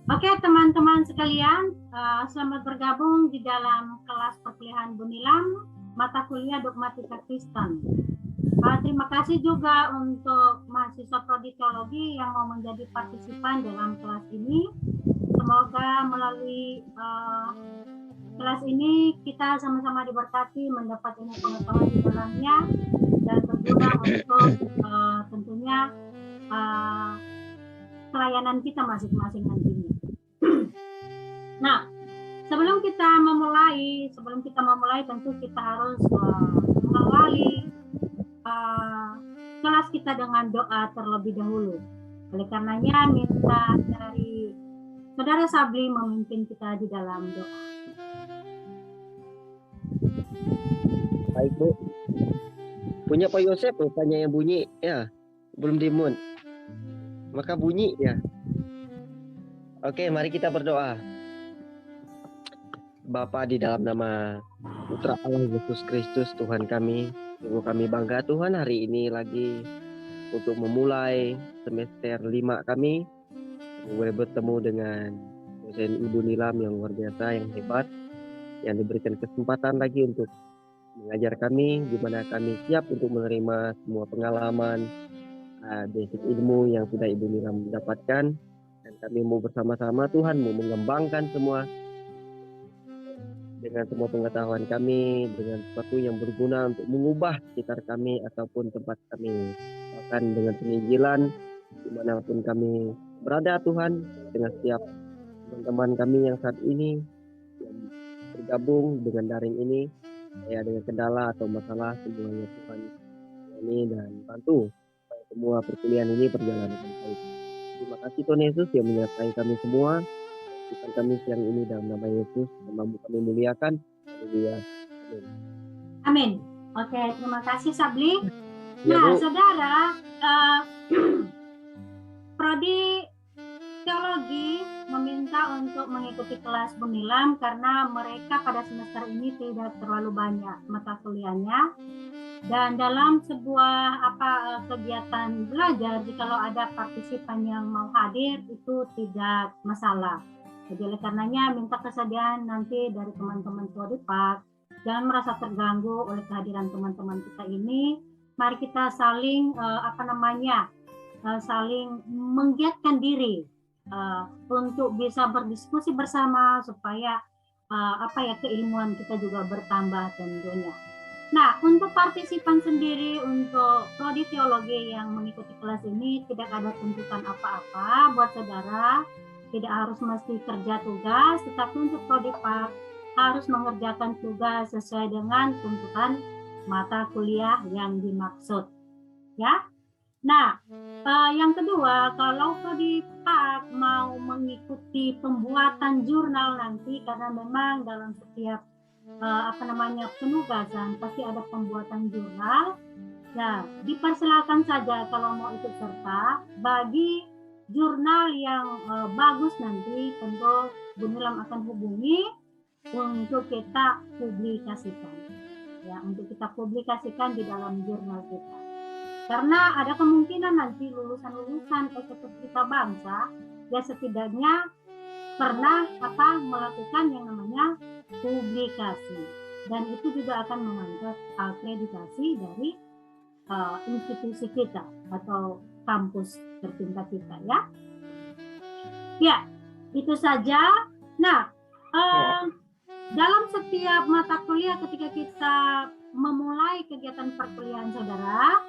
Oke, teman-teman sekalian, selamat bergabung di dalam kelas perkuliahan Bunilam, mata kuliah Dogmatika Kristen. Terima kasih juga untuk mahasiswa Prodi Teologi yang mau menjadi partisipan dalam kelas ini. Semoga melalui kelas ini kita sama-sama diberkati, mendapat ilmu pengetahuan di dalamnya, dan berguna untuk tentunya pelayanan kita masing-masing nantinya. Nah, sebelum kita memulai tentu kita harus mengawali kelas kita dengan doa terlebih dahulu. Oleh karenanya minta dari Saudara Sabli memimpin kita di dalam doa. Baik, Bu. Punya Pak Yosef rupanya yang bunyi ya, belum dimun. Maka bunyi ya. Oke, mari kita berdoa. Bapa, di dalam nama Putra Allah Yesus Kristus Tuhan kami, sungguh kami bangga Tuhan hari ini lagi untuk memulai semester 5 kami. Boleh bertemu dengan dosen Ibu Nilam yang luar biasa, yang hebat, yang diberikan kesempatan lagi untuk mengajar kami, di mana kami siap untuk menerima semua pengalaman, basic ilmu yang sudah Ibu Nilam dapatkan, dan kami mau bersama-sama Tuhan mau mengembangkan semua dengan semua pengetahuan kami, dengan sesuatu yang berguna untuk mengubah sekitar kami ataupun tempat kami, bahkan dengan penginjilan dimanapun kami berada Tuhan, dengan setiap teman-teman kami yang saat ini yang bergabung dengan daring ini, saya dengan kendala atau masalah semuanya Tuhan ini dan bantu supaya semua perkuliahan ini berjalan dengan baik. Terima kasih Tuhan Yesus yang menyertai kami semua. Tuhan kami siang ini dalam nama Yesus, namamu kami muliakan. Haleluya. Amin. Oke, terima kasih Sabli. Ya, Nah, Bu. Saudara, Prodi Teologi meminta untuk mengikuti kelas Bunilam karena mereka pada semester ini tidak terlalu banyak mata kuliahnya. Dan dalam sebuah kegiatan belajar, jikalau ada partisipan yang mau hadir itu tidak masalah. Jadi oleh karenanya minta kesediaan nanti dari teman-teman Prodipak, jangan merasa terganggu oleh kehadiran teman-teman kita ini. Mari kita saling saling menggiatkan diri untuk bisa berdiskusi bersama supaya keilmuan kita juga bertambah tentunya. Nah, untuk partisipan sendiri untuk Prodi Teologi yang mengikuti kelas ini tidak ada tuntutan apa-apa buat saudara, tidak harus mesti kerja tugas, tetapi untuk Prodipak harus mengerjakan tugas sesuai dengan tuntutan mata kuliah yang dimaksud. Ya. Nah, yang kedua, kalau Prodipak mau mengikuti pembuatan jurnal nanti, karena memang dalam setiap penugasan pasti ada pembuatan jurnal. Nah, dipersilakan saja kalau mau ikut serta. Bagi jurnal yang bagus nanti, tentu Bunilam akan hubungi untuk kita publikasikan. Ya, untuk kita publikasikan di dalam jurnal kita. Karena ada kemungkinan nanti lulusan-lulusan Eksekutif Bangsa ya setidaknya pernah melakukan yang namanya publikasi, dan itu juga akan mengangkat akreditasi dari institusi kita atau kampus tercinta kita ya. Ya, itu saja. Nah, dalam setiap mata kuliah ketika kita memulai kegiatan perkuliahan saudara,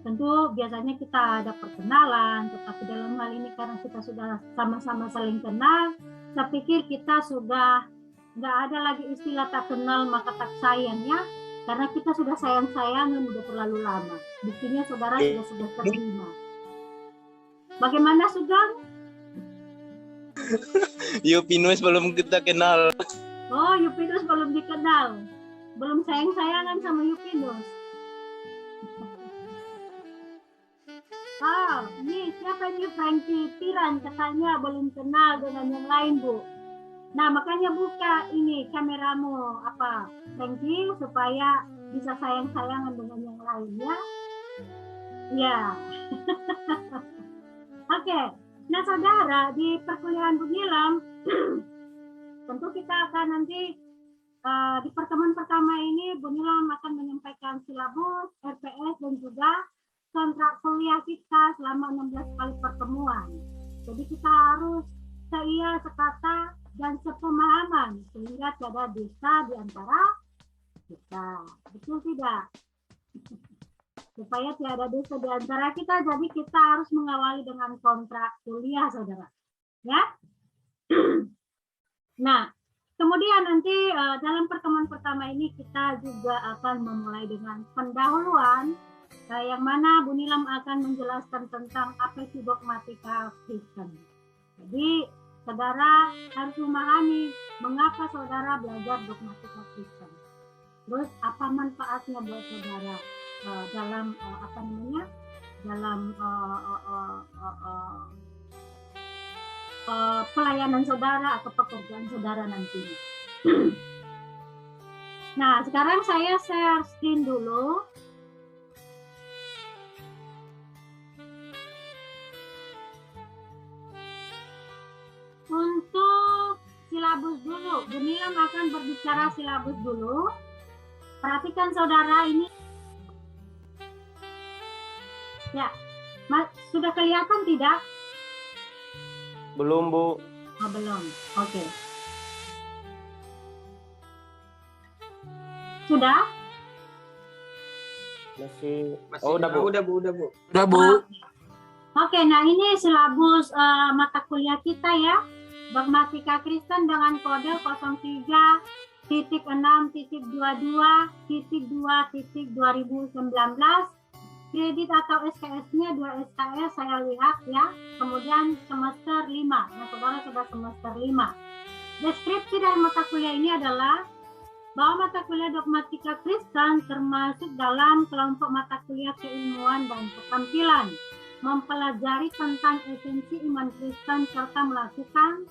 tentu biasanya kita ada perkenalan, tetapi dalam hal ini karena kita sudah sama-sama saling kenal, saya pikir kita sudah nggak ada lagi istilah tak kenal maka tak sayang ya, karena kita sudah sayang-sayangan udah terlalu lama. Buktinya saudara sudah terima. Bagaimana Sugeng? Yupinus belum kita kenal. Oh, Yupinus belum dikenal, belum sayang-sayangan sama Yupinus. Ini siapa ini Frankie Tiran, katanya belum kenal dengan yang lain Bu. Nah makanya buka ini kameramu Frankie supaya bisa sayang-sayangan dengan yang lain ya. Ya. Oke. Nah, saudara, di perkuliahan Bunilam, tentu kita akan nanti di pertemuan pertama ini Bunilam akan menyampaikan silabus, RPS, dan juga kontrak kuliah kita selama 16 kali pertemuan. Jadi kita harus seia, sekata, dan sepemahaman sehingga tiada dusta di antara kita. Betul tidak? Supaya tiada dusta di antara kita, jadi kita harus mengawali dengan kontrak kuliah, saudara. Ya. Nah, kemudian nanti dalam pertemuan pertama ini kita juga akan memulai dengan pendahuluan yang mana Bunilam akan menjelaskan tentang apa itu dogmatika Kristen. Jadi, saudara harus memahami mengapa saudara belajar dogmatika Kristen. Terus apa manfaatnya buat saudara dalam pelayanan saudara atau pekerjaan saudara nantinya. Nah, sekarang saya share screen dulu. Untuk silabus dulu, Bunilam akan berbicara silabus dulu. Perhatikan saudara ini. Ya, sudah kelihatan tidak? Belum, Bu. Oh, belum. Oke. Sudah? Masih. Oh, udah, Bu. Udah, Bu. Oke, nah ini silabus mata kuliah kita ya. Dogmatika Kristen dengan kode 03.6.22.2.2019. Kredit atau SKS-nya 2 SKS saya lihat ya. Kemudian semester 5. Nah, saudara sudah semester 5. Deskripsi dari mata kuliah ini adalah bahwa mata kuliah dogmatika Kristen termasuk dalam kelompok mata kuliah keilmuan dan keterampilan, mempelajari tentang esensi iman Kristen serta melakukan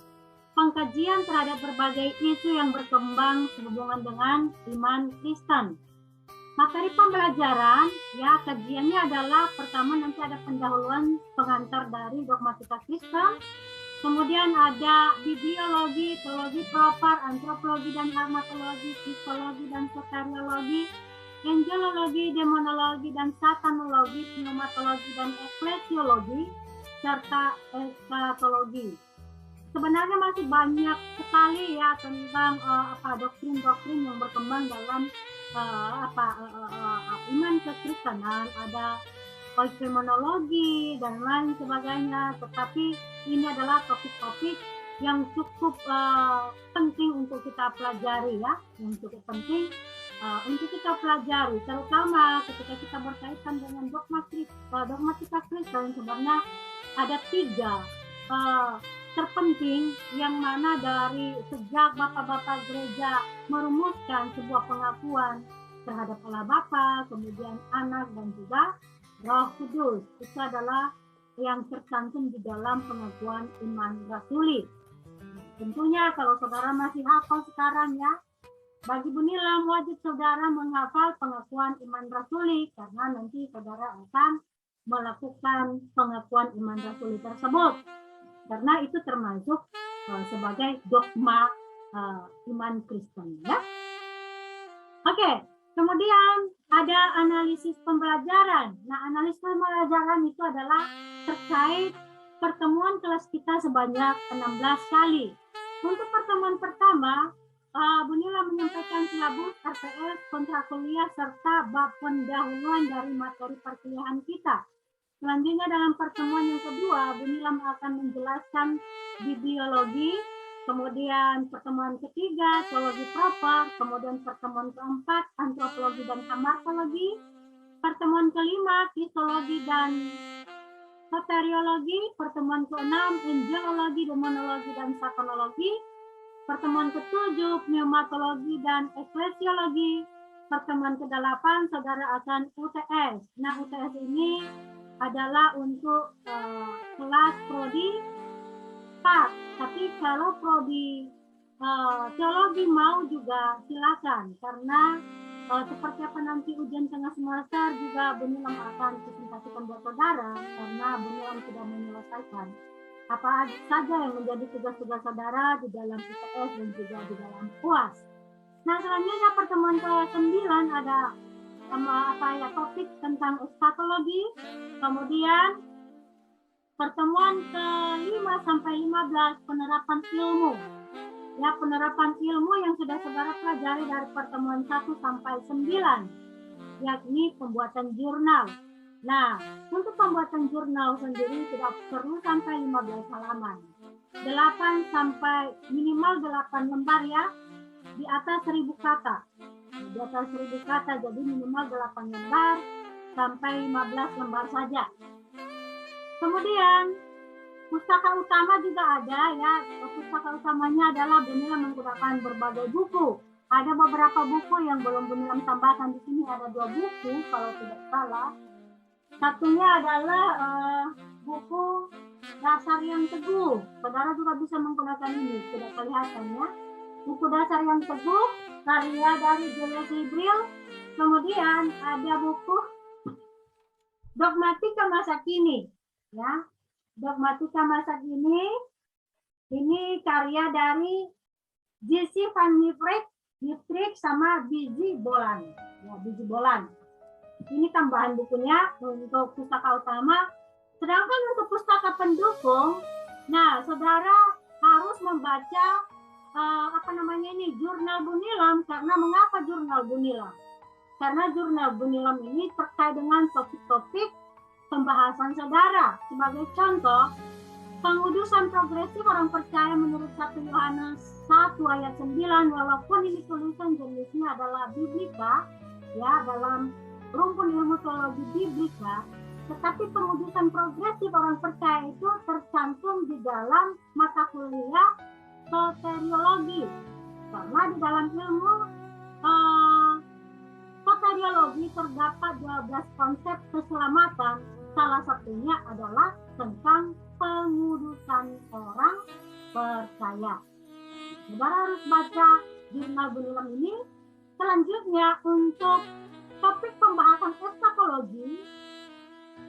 pengkajian terhadap berbagai isu yang berkembang sehubungan dengan iman Kristen. Materi pembelajaran, ya kajiannya adalah pertama nanti ada pendahuluan pengantar dari dogmatika Kristen, kemudian ada bibliologi, teologi proper, antropologi dan hermatologi, psikologi dan soteriologi, angelologi, demonologi dan satanologi, pneumatologi dan eklesiologi, serta eskatologi. Sebenarnya masih banyak sekali ya tentang doktrin-doktrin yang berkembang dalam iman kekristenan, ada oikomenologi dan lain sebagainya, tetapi ini adalah topik-topik yang cukup penting untuk kita pelajari ya, yang cukup penting untuk kita pelajari, terutama ketika kita berkaitan dengan dogmatika Kristen. Sebenarnya ada 3 terpenting yang mana dari sejak bapak-bapak gereja merumuskan sebuah pengakuan terhadap Allah Bapa, kemudian Anak dan juga Roh Kudus. Itu adalah yang tercantum di dalam pengakuan iman rasuli. Tentunya kalau saudara masih hafal sekarang ya, bagi Bunilam wajib saudara menghafal pengakuan iman rasuli karena nanti saudara akan melakukan pengakuan iman rasuli tersebut. Karena itu termasuk sebagai dogma iman Kristen ya. Oke, kemudian ada analisis pembelajaran. Nah, analisis pembelajaran itu adalah terkait pertemuan kelas kita sebanyak 16 kali. Untuk pertemuan pertama, Bunilam menyampaikan silabus, RPS, kontrak kuliah, serta bab pendahuluan dari materi perkuliahan kita. Selanjutnya dalam pertemuan yang kedua, Bunilam akan menjelaskan bibliologi, kemudian pertemuan ketiga, teologi proper, kemudian pertemuan keempat, antropologi dan hamartologi, pertemuan kelima, kristologi dan soteriologi, pertemuan keenam, angelologi, demonologi dan satanologi, pertemuan ketujuh, pneumatologi dan eklesiologi, pertemuan ke-8, saudara akan UTS. Nah, UTS ini adalah untuk kelas prodi 4, tapi kalau prodi teologi mau juga silakan, karena seperti apa nanti ujian tengah semester juga Bunilam akan presentasikan buat saudara karena Bunilam sudah menyelesaikan apa saja yang menjadi tugas-tugas saudara di dalam UTS dan juga di dalam UAS. Nah, selanjutnya pertemuan ke-9 ada topik tentang eskatologi. Kemudian pertemuan ke-5 sampai 15 penerapan ilmu. Ya, penerapan ilmu yang sudah saudara pelajari dari pertemuan 1 sampai 9, yakni pembuatan jurnal. Nah, untuk pembuatan jurnal sendiri tidak perlu sampai 15 halaman. 8 sampai minimal 8 lembar ya, di atas 1000 kata. Di atas 1000 kata, jadi minimal 8 lembar sampai 15 lembar saja. Kemudian pustaka utama juga ada ya. Pustaka utamanya adalah Bunilam menggunakan berbagai buku. Ada beberapa buku yang belum Bunilam tambahkan di sini, ada 2 buku kalau tidak salah. Satunya adalah buku Dasar yang Teguh. Saudara juga bisa menggunakan ini, tidak kelihatan ya. Buku Dasar yang Teguh karya dari Julius Ibril. Kemudian ada buku Dogmatika Masa Kini ya. Dogmatika Masa Kini ini karya dari J.C. Van Niekerk sama Biji Bolan. Ya, Biji Bolan. Ini tambahan bukunya untuk pustaka utama. Sedangkan untuk pustaka pendukung, nah saudara harus membaca jurnal Bunilam. Karena mengapa jurnal Bunilam? Karena jurnal Bunilam ini terkait dengan topik-topik pembahasan saudara. Sebagai contoh, pengudusan progresif orang percaya menurut 1 Yohanes 1 ayat 9, walaupun ini tulisan jenisnya adalah Biblika, ya, dalam rumpun ilmu teologi Biblika, tetapi pengudusan progresif orang percaya itu tercantum di dalam mata kuliah soteriologi. Karena di dalam ilmu soteriologi terdapat 12 konsep keselamatan. Salah satunya adalah tentang pengudusan orang percaya. Saudara harus baca jurnal Bunilam ini. Selanjutnya untuk topik pembahasan eskatologi,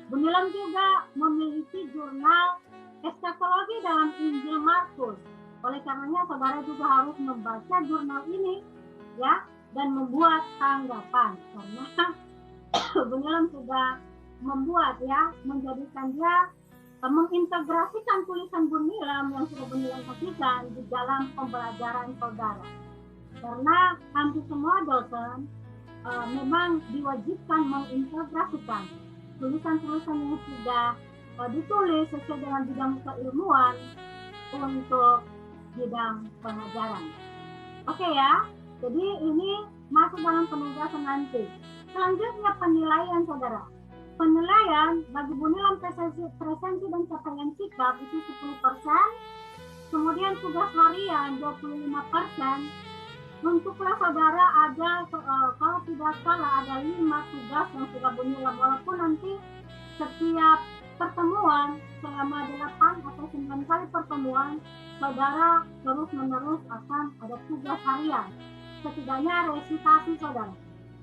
Bunilam juga memiliki jurnal eskatologi dalam Injil Markus. Oleh karenanya saudara juga harus membaca jurnal ini ya, dan membuat tanggapan. Karena Bunilam sudah membuat ya, menjadikan dia mengintegrasikan tulisan Bunilam yang sudah Bunilam kasihkan di dalam pembelajaran saudara. Karena hampir semua dosen memang diwajibkan mengintegrasikan tulisan-tulisan yang sudah ditulis sesuai dengan bidang keilmuan untuk bidang pengajaran. Oke ya, jadi ini masuk dalam penugasan nanti. Selanjutnya penilaian saudara. Penilaian bagi Bunilam presensi dan capaian sikap itu 10%. Kemudian tugas harian 25%. Untuk kelas saudara ada kalau tidak salah ada 5 tugas yang sudah Bunilam, walaupun nanti setiap pertemuan selama 8 atau 9 kali pertemuan saudara terus menerus akan ada tugas harian. Setidaknya resitasi saudara.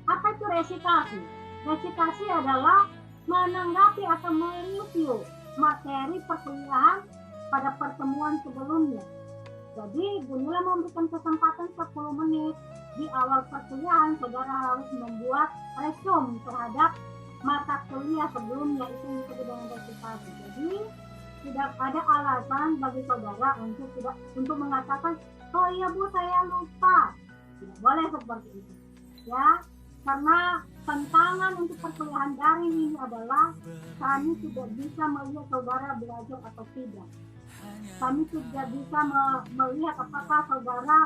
Apa itu resitasi? Resitasi adalah menanggapi atau mereview materi perkuliahan pada pertemuan sebelumnya. Jadi Bunilam memberikan kesempatan 10 menit di awal perkuliahan, saudara harus membuat resume terhadap mata kuliah sebelumnya, itu disebut dengan resitasi. Jadi tidak ada alasan bagi saudara untuk mengatakan, oh iya Bu saya lupa. Tidak boleh seperti itu. Ya, karena tantangan untuk perkuliahan daring ini adalah kami tidak bisa melihat saudara belajar atau tidak. Kami tidak bisa melihat apakah saudara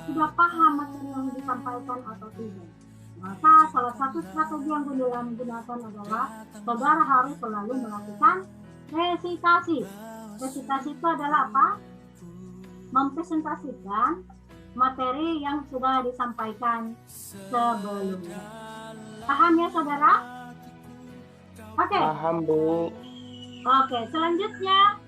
sudah paham materi yang disampaikan atau tidak. Maka salah satu strategi yang Bunilam gunakan adalah saudara harus selalu melakukan resitasi. Resitasi itu adalah apa? Mempresentasikan materi yang sudah disampaikan sebelumnya. Paham ya saudara? Oke. Paham Bu. Oke, selanjutnya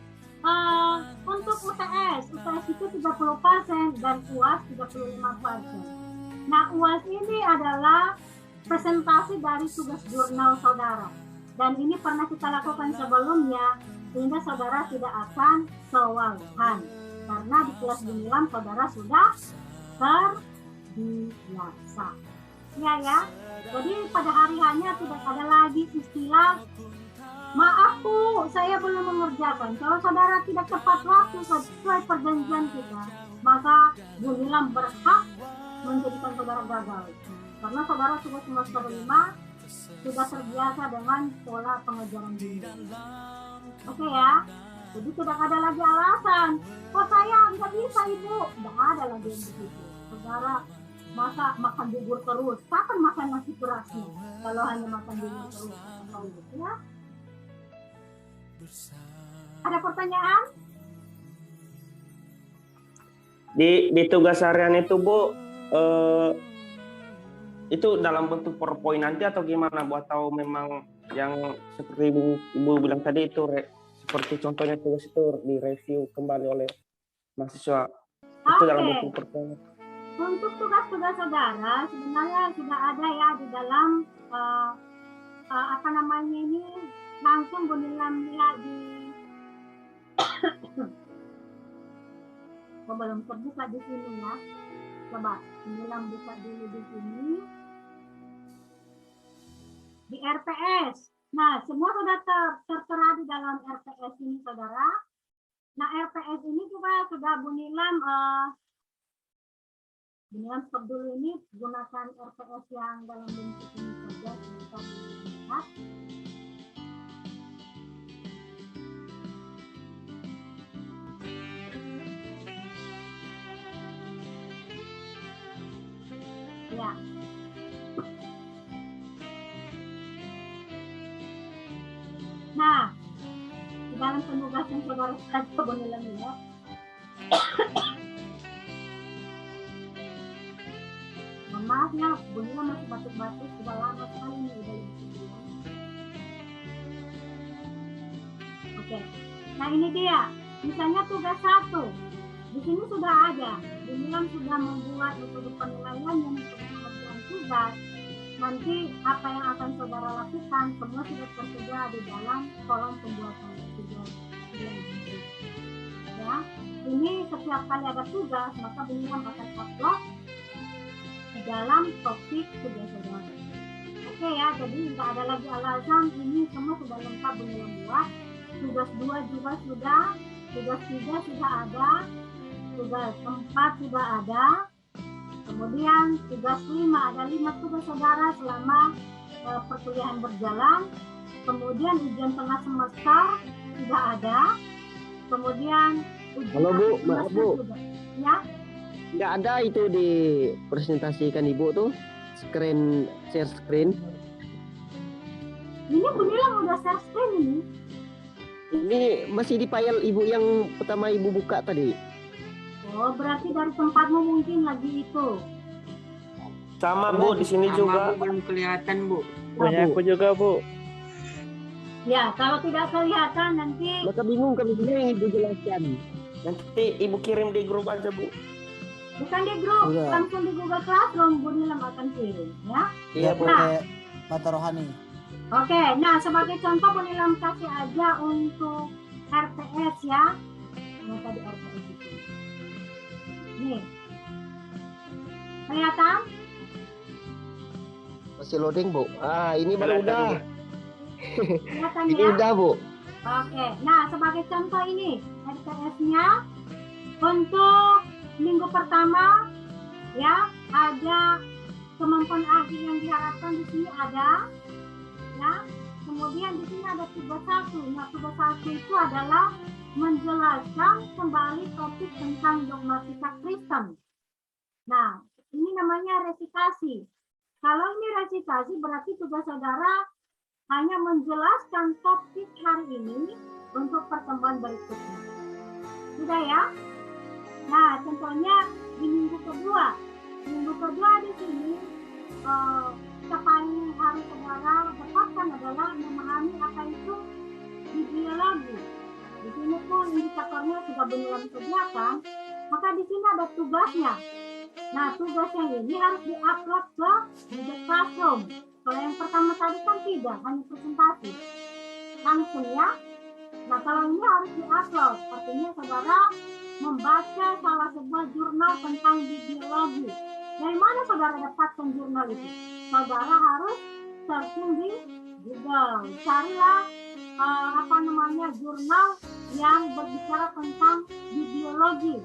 untuk UTS itu 30% dan UAS 35%. Nah, UAS ini adalah presentasi dari tugas jurnal saudara. Dan ini pernah kita lakukan sebelumnya. sehingga saudara tidak akan kewalahan. Karena di kelas Bunilam saudara sudah terbiasa. Ya. Jadi pada hari hanya tidak ada lagi istilah maaf Bu, saya belum mengerjakan. Kalau saudara tidak tepat waktu sesuai perjanjian kita, maka Bunilam berhak menjadikan saudara gagal. Karena saudara sudah semester 5, sudah terbiasa dengan pola pengajaran Bunilam. Oke ya, jadi tidak ada lagi alasan. Oh saya nggak bisa Ibu, nggak ada lagi yang begitu. Saudara masa makan bubur terus, kapan makan nasi berasnya? Kalau hanya makan bubur terus, ya. Ada pertanyaan? Di tugas harian itu Bu, itu dalam bentuk PowerPoint nanti atau gimana Bu? Atau memang yang seperti Ibu bilang tadi itu seperti contohnya tugas itu direview kembali oleh mahasiswa? Itu dalam bentuk PowerPoint. Untuk tugas-tugas saudara sebenarnya sudah ada ya di dalam langsung Bunilam lihat di belum terbuka di sini ya. Coba Bunilam buka dulu di sini di RPS. Nah, semua sudah tertera di dalam RPS ini saudara. Nah, RPS ini juga sudah Bunilam stop dulu ini, gunakan RPS yang dalam bentuk ini saja kita lihat. Ya. Nah, di dalam penugasan saudara saja Bunilam ya. Maaf ya, Bunilam masih batuk-batuk, sudah lama sekali nih udah Oke. Nah ini dia, misalnya tugas 1. Di sini sudah ada. Bunilam sudah membuat metode penilaian yang pengerjaan tugas. Nanti apa yang akan saudara lakukan semua sudah tersedia di dalam kolom pembuatan tugas. Ya, ini setiap kali ada tugas maka Bunilam akan upload dalam topik tugas saudara. Oke ya, jadi tidak ada lagi alasan, ini semua sudah lengkap Bunilam buat. Tugas 2 juga sudah, tugas 3 sudah ada, tugas 4 sudah ada, kemudian tugas 5 ada 5 tugas saudara selama perkuliahan berjalan, kemudian ujian tengah semester sudah ada, kemudian ujian Halo Bu, maaf Bu. Sudah. Ya. Nggak ada itu dipresentasikan Ibu tuh, share screen. Ini Bunilam udah share screen ini. Ini masih di file Ibu yang pertama Ibu buka tadi. Oh, berarti dari tempatmu mungkin lagi itu. Sama Bu, di sini juga. Belum kelihatan Bu. Punya aku juga Bu. Ya, kalau tidak kelihatan nanti. Maka bingung kami yang Ibu jelaskan. Nanti Ibu kirim di grup aja Bu. Bukan di grup, Udah. langsung di Google Classroom Bunilam akan kirim, ya. Iya Bu. Pakai Mata Rohani. Oke, nah sebagai contoh Bunilam kasih aja untuk RPS ya. Nah, tadi RPS itu. Nih. Kelihatan? Masih loading Bu. Ah ini baru udah. Kelihatan Ini ya? udah Bu. Oke, nah sebagai contoh ini RPS-nya untuk minggu pertama ya ada kemampuan akhir yang diharapkan di sini ada ya. Kemudian di sini ada tugas 1. Nah, tugas 1 itu adalah menjelaskan kembali topik tentang dogmatika Kristen. Nah, ini namanya resitasi. Kalau ini resitasi berarti tugas saudara hanya menjelaskan topik hari ini untuk pertemuan berikutnya. Sudah ya? Nah, contohnya di minggu kedua. Minggu kedua di sini paling harus saudara dapatkan adalah memahami apa itu ideologi. Di sini pun indikatornya sudah Bunilam sediakan, maka di sini ada tugasnya. Nah, tugasnya ini harus diupload ke Google Classroom. Kalau yang pertama tadi kan tidak, hanya presentasi. Langsung ya. Nah, kalau ini harus di-upload, artinya saudara membaca salah sebuah jurnal tentang bibliologi. Dari mana saudara dapatkan jurnal itu? Saudara harus searching di Google. Carilah jurnal yang berbicara tentang bibliologi.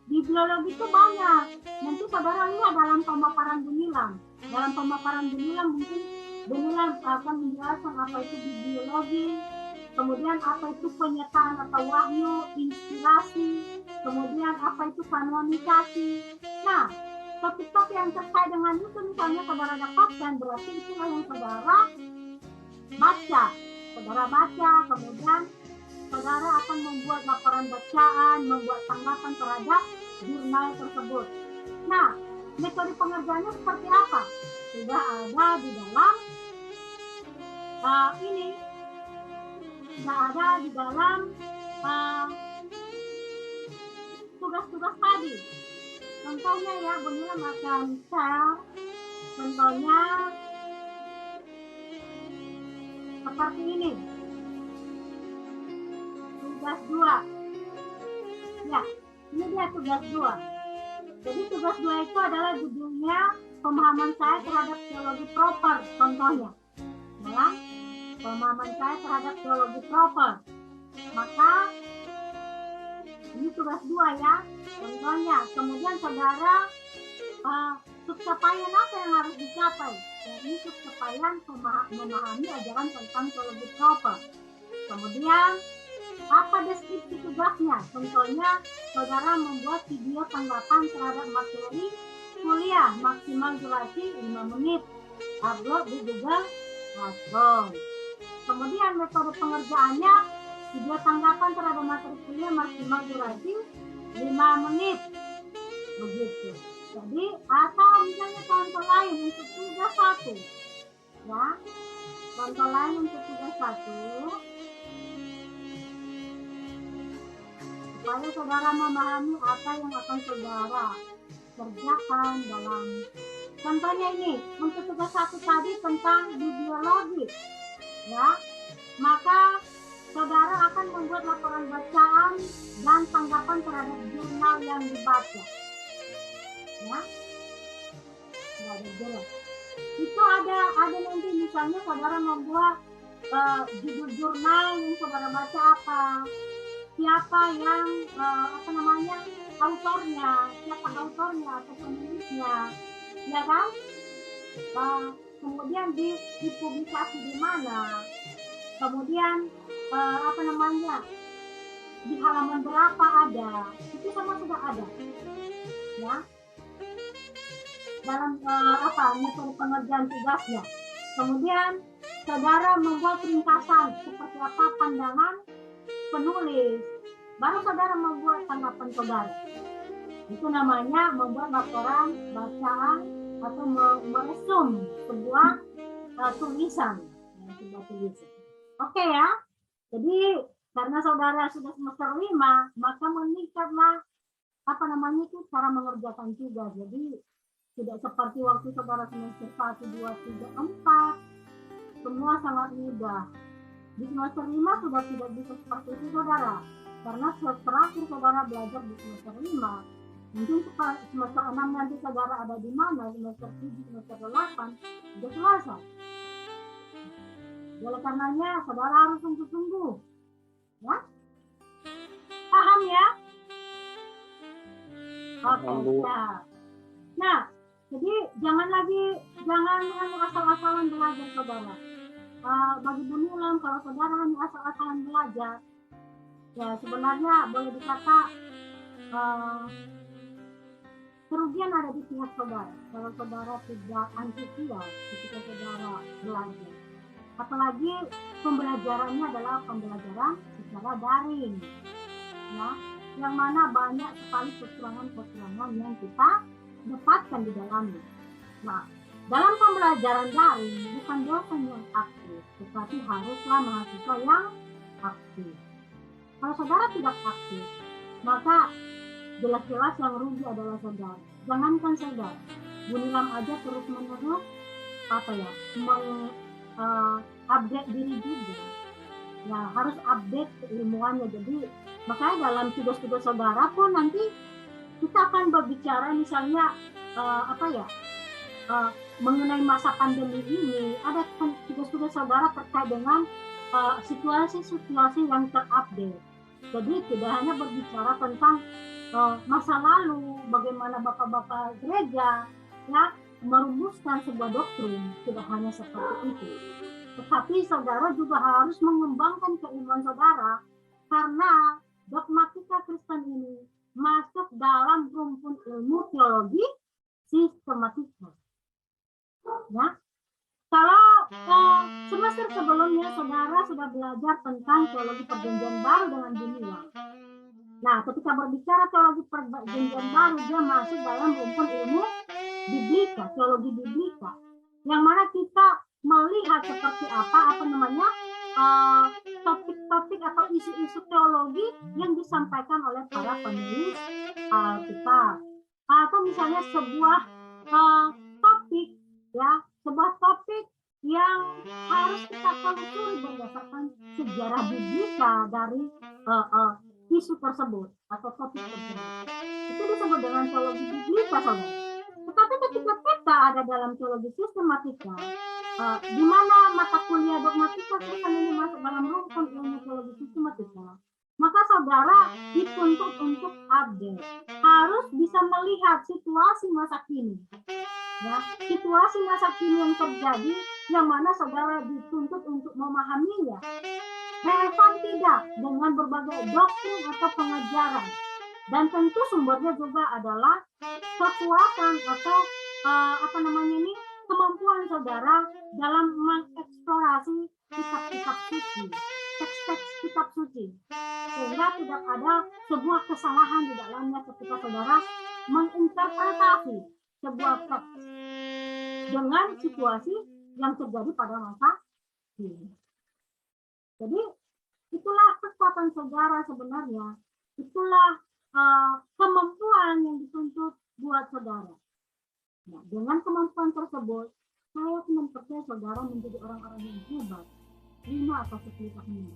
Bibliologi itu banyak. Nanti saudara lihat dalam pemaparan Gumilang. Dalam pemaparan Gumilang mungkin Gumilang akan menjelaskan apa itu bibliologi, kemudian apa itu penyertaan atau wahyu, inspirasi, kemudian apa itu kanonisasi. Nah, topik-topik yang terkait dengan itu misalnya saudara dapatkan, berarti itulah yang saudara baca. Saudara baca, kemudian saudara akan membuat laporan bacaan, membuat tanggapan terhadap jurnal tersebut. Nah, metode pengerjaannya seperti apa? Sudah ada di dalam tugas-tugas tadi. Contohnya ya, Gumilang akan share contohnya seperti ini. Tugas 2. Ya, ini dia tugas 2. Jadi tugas 2 itu adalah judulnya pemahaman saya terhadap teologi proper, contohnya. Ya, pemahaman saya terhadap teologi proper. Maka ini tugas 2 ya, contohnya. Kemudian saudara subcapaian apa yang harus dicapai? Ya, ini subcapaian memahami ajaran tentang teologi proper. Kemudian apa deskripsi tugasnya? Contohnya saudara membuat video tanggapan terhadap materi kuliah maksimal durasi 5 menit, upload di Google Classroom. Kemudian metode pengerjaannya, video tanggapan terhadap materi kuliah maksimal durasi 5 menit. Begitu. Jadi, atau misalnya contoh lain untuk tugas 1. Ya. Contoh lain untuk tugas 1. Supaya saudara memahami apa yang akan saudara kerjakan dalam. Contohnya ini, untuk tugas 1 tadi tentang bibliologi. Ya, maka saudara akan membuat laporan bacaan dan tanggapan terhadap jurnal yang dibaca. Ya, nggak ada jelas. Itu ada nanti misalnya saudara membuat judul jurnal yang saudara baca apa, siapa yang autornya, siapa autornya atau penulisnya, ya kan? Kemudian dipublikasi di mana, kemudian di halaman berapa ada, itu semua sudah ada, ya, dalam metode pengerjaan tugasnya. Kemudian saudara membuat ringkasan seperti apa pandangan penulis, baru saudara membuat tanggapan saudara. Itu namanya membuat laporan bacaan atau meresum sebuah tulisan. Oke ya. Jadi karena saudara sudah semester 5, maka meningkatlah cara mengerjakan tugas. Jadi tidak seperti waktu saudara semester 1, 2, 3, 4. Semua sangat mudah. Di semester 5 sudah tidak bisa seperti itu saudara. Karena terakhir saudara belajar di semester 5. Mungkin semester 6 nanti saudara ada di mana, semester 7, semester 8, sudah selesai. Oleh karenanya saudara harus sungguh-sungguh. Ya? Paham ya? Oke, ya. Nah, jadi jangan asal-asalan belajar saudara. Bagi Gumilang, kalau saudara hanya asal-asalan belajar, ya sebenarnya boleh dikata kerugian ada di pihak saudara. Kalau saudara tidak antusias ketika saudara belajar, apalagi pembelajarannya adalah pembelajaran secara daring, ya, yang mana banyak sekali kekurangan-kekurangan yang kita dapatkan di dalamnya. Nah, dalam pembelajaran daring bukan dosen yang aktif, tetapi haruslah mahasiswa yang aktif. Kalau saudara tidak aktif, maka jelas-jelas yang rugi adalah saudara. Jangankan saudara, Gumilang aja terus-menerus update diri juga. Ya, harus update keilmuannya. Jadi makanya dalam tugas-tugas saudara pun nanti kita akan berbicara misalnya mengenai masa pandemi ini, ada tugas-tugas saudara terkait dengan situasi-situasi yang terupdate. Jadi tidak hanya berbicara tentang masa lalu, bagaimana bapak-bapak gereja ya merumuskan sebuah doktrin, tidak hanya seperti itu. Tetapi saudara juga harus mengembangkan keilmuan saudara, karena dogmatika Kristen ini masuk dalam rumpun ilmu teologi sistematika. Ya, kalau semester sebelumnya saudara sudah belajar tentang teologi perjanjian baru dengan dunia. Nah, ketika berbicara teologi perjanjian baru, dia masuk dalam rumpun ilmu biblika, teologi biblika, yang mana kita melihat seperti apa namanya topik-topik atau isu-isu teologi yang disampaikan oleh para penulis Alkitab, atau misalnya sebuah topik ya, sebuah topik yang harus kita telusuri berdasarkan sejarah biblika dari isu tersebut atau topik tersebut. Itu disebut dengan teologi biblika, saudara. Tetapi ketika kita ada dalam teologi sistematika, di mana mata kuliah dogmatika kita ini masuk dalam rumpun ilmu teologi sistematika, maka saudara dituntut untuk update, harus bisa melihat situasi masa kini, ya, situasi masa kini yang terjadi, yang mana saudara dituntut untuk memahaminya. Relevan tidak dengan berbagai doktrin atau pengajaran, dan tentu sumbernya juga adalah kekuatan atau kemampuan saudara dalam mengeksplorasi kitab-kitab suci, teks-teks kitab suci, sehingga tidak ada sebuah kesalahan di dalamnya ketika saudara menginterpretasi sebuah teks dengan situasi yang terjadi pada masa ini. Jadi itulah kekuatan saudara sebenarnya, itulah kemampuan yang dituntut buat saudara. Nah, dengan kemampuan tersebut, saya percaya saudara menjadi orang-orang yang hebat 5 atau 10 tahun.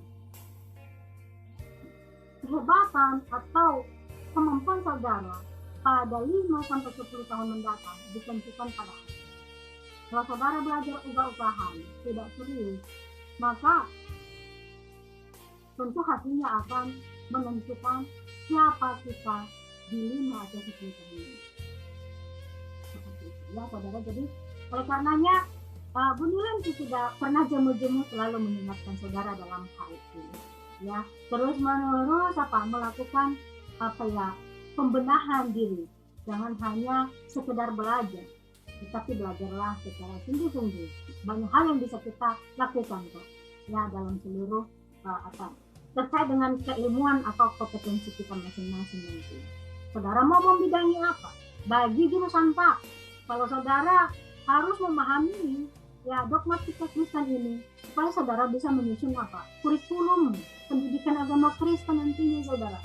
Kehebatan atau kemampuan saudara pada 5 sampai 10 tahun mendatang ditentukan pada hati. Kalau saudara belajar ogah-ogahan, tidak serius, maka tentu hatinya akan menentukan siapa kita di 5 atau 10 tahun ini. Ya saudara, jadi oleh karenanya Bu Nilan tidak pernah jemu-jemu selalu mengingatkan saudara dalam hal itu, ya, terus menerus melakukan pembenahan diri, jangan hanya sekedar belajar, tetapi belajarlah secara sungguh-sungguh. Banyak hal yang bisa kita lakukan kok, ya, dalam seluruh terkait dengan keilmuan atau kompetensi kita masing-masing nanti. Saudara mau membidangi apa? Bagi jurusan Pak, kalau saudara harus memahami ya dogmatika Kristen ini, supaya saudara bisa menyusun kurikulum pendidikan agama Kristen nantinya, saudara.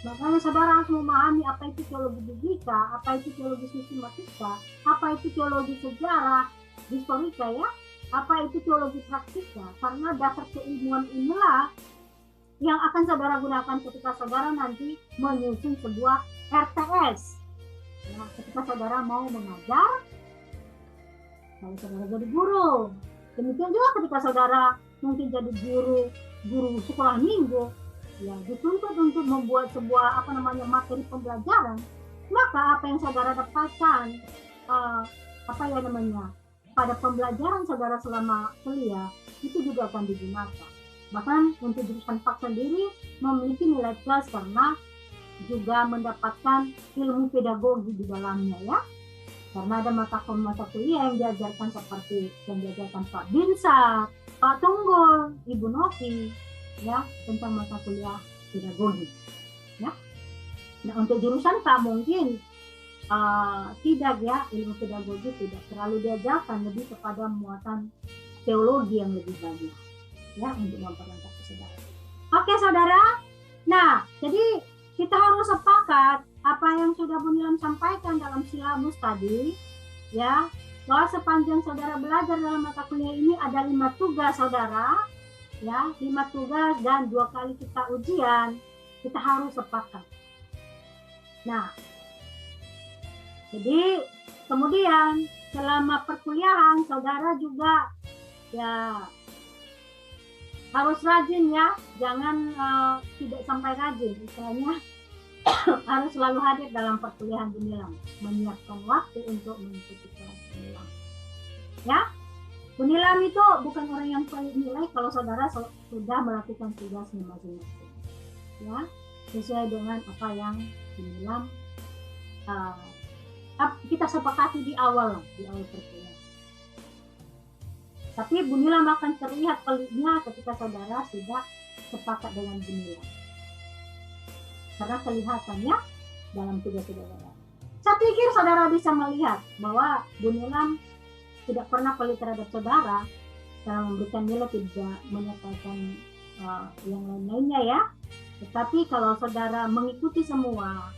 Makanya saudara harus memahami apa itu teologi biblika, apa itu teologi sistematika, apa itu teologi sejarah, historika, ya, apa itu teologi praktika, karena dasar keilmuan inilah yang akan saudara gunakan ketika saudara nanti menyusun sebuah RTS. Ya, ketika saudara mau mengajar, kalau saudara jadi guru, demikian juga ketika saudara mungkin jadi guru sekolah minggu, ya, dituntut untuk membuat sebuah materi pembelajaran, maka apa yang saudara dapatkan pada pembelajaran saudara selama kuliah itu juga akan digunakan. Bahkan untuk jurusan Pak sendiri memiliki nilai plus karena juga mendapatkan ilmu pedagogi di dalamnya, ya, karena ada mata kuliah yang diajarkan seperti yang diajarkan Pak Binsa, Pak Tunggul, Ibu Novi, ya, tentang mata kuliah pedagogi, ya. Nah, untuk jurusan Pak mungkin tidak, ya, ilmu pedagogi tidak terlalu diajarkan, lebih kepada muatan teologi yang lebih banyak, ya, untuk memperlengkapi saudara. Oke saudara, nah jadi kita harus sepakat apa yang sudah Bu Nilam sampaikan dalam silabus tadi, ya, bahwa sepanjang saudara belajar dalam mata kuliah ini ada 5 tugas saudara ya 5 tugas dan 2 kali kita ujian, kita harus sepakat. Nah, jadi kemudian selama perkuliahan saudara juga ya harus rajin ya, jangan tidak sampai rajin, istilahnya harus selalu hadir dalam perkuliahan Bunilam, menyiapkan waktu untuk mengikuti kelas Bunilam. Ya, Bunilam itu bukan orang yang pelit nilai kalau saudara sudah melakukan tugasnya masing-masing. Ya, sesuai dengan apa yang Bunilam kita sepakati di awal perkuliahan. Tapi Bunilam akan terlihat pelitnya ketika saudara sudah sepakat dengan Bunilam. Karena kelihatannya dalam tugas saudara. Saya pikir saudara bisa melihat bahwa Bunilam tidak pernah pelit terhadap saudara, dalam memberikan nilai tidak menyatakan yang lain-lainnya ya. Tetapi kalau saudara mengikuti semua,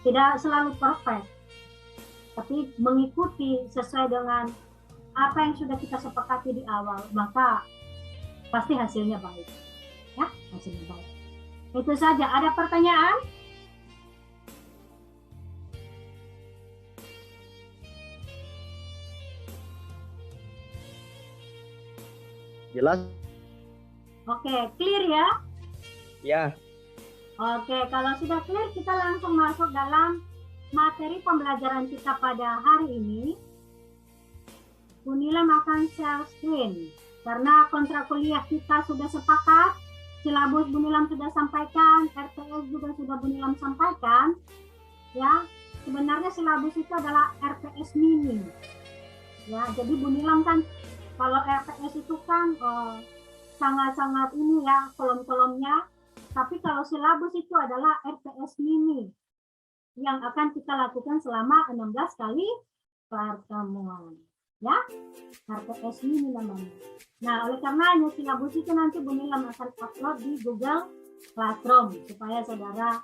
tidak selalu perfect, tapi mengikuti sesuai dengan apa yang sudah kita sepakati di awal, maka pasti hasilnya baik. Ya, hasilnya baik. Itu saja. Ada pertanyaan? Jelas? Oke, clear ya? Ya. Oke, kalau sudah clear, kita langsung masuk dalam materi pembelajaran kita pada hari ini. Bunilam akan share screen karena kontrak kuliah kita sudah sepakat, silabus Bunilam sudah sampaikan, RTS juga sudah Bunilam sampaikan. Ya, sebenarnya silabus itu adalah RTS mini. Ya, jadi Bunilam kan kalau RTS itu kan sangat-sangat ini ya kolom-kolomnya, tapi kalau silabus itu adalah RTS mini yang akan kita lakukan selama 16 kali pertemuan. Ya, RTS ini namanya. Nah, oleh karenanya silabus itu nanti Bunilam akan upload di Google Classroom supaya saudara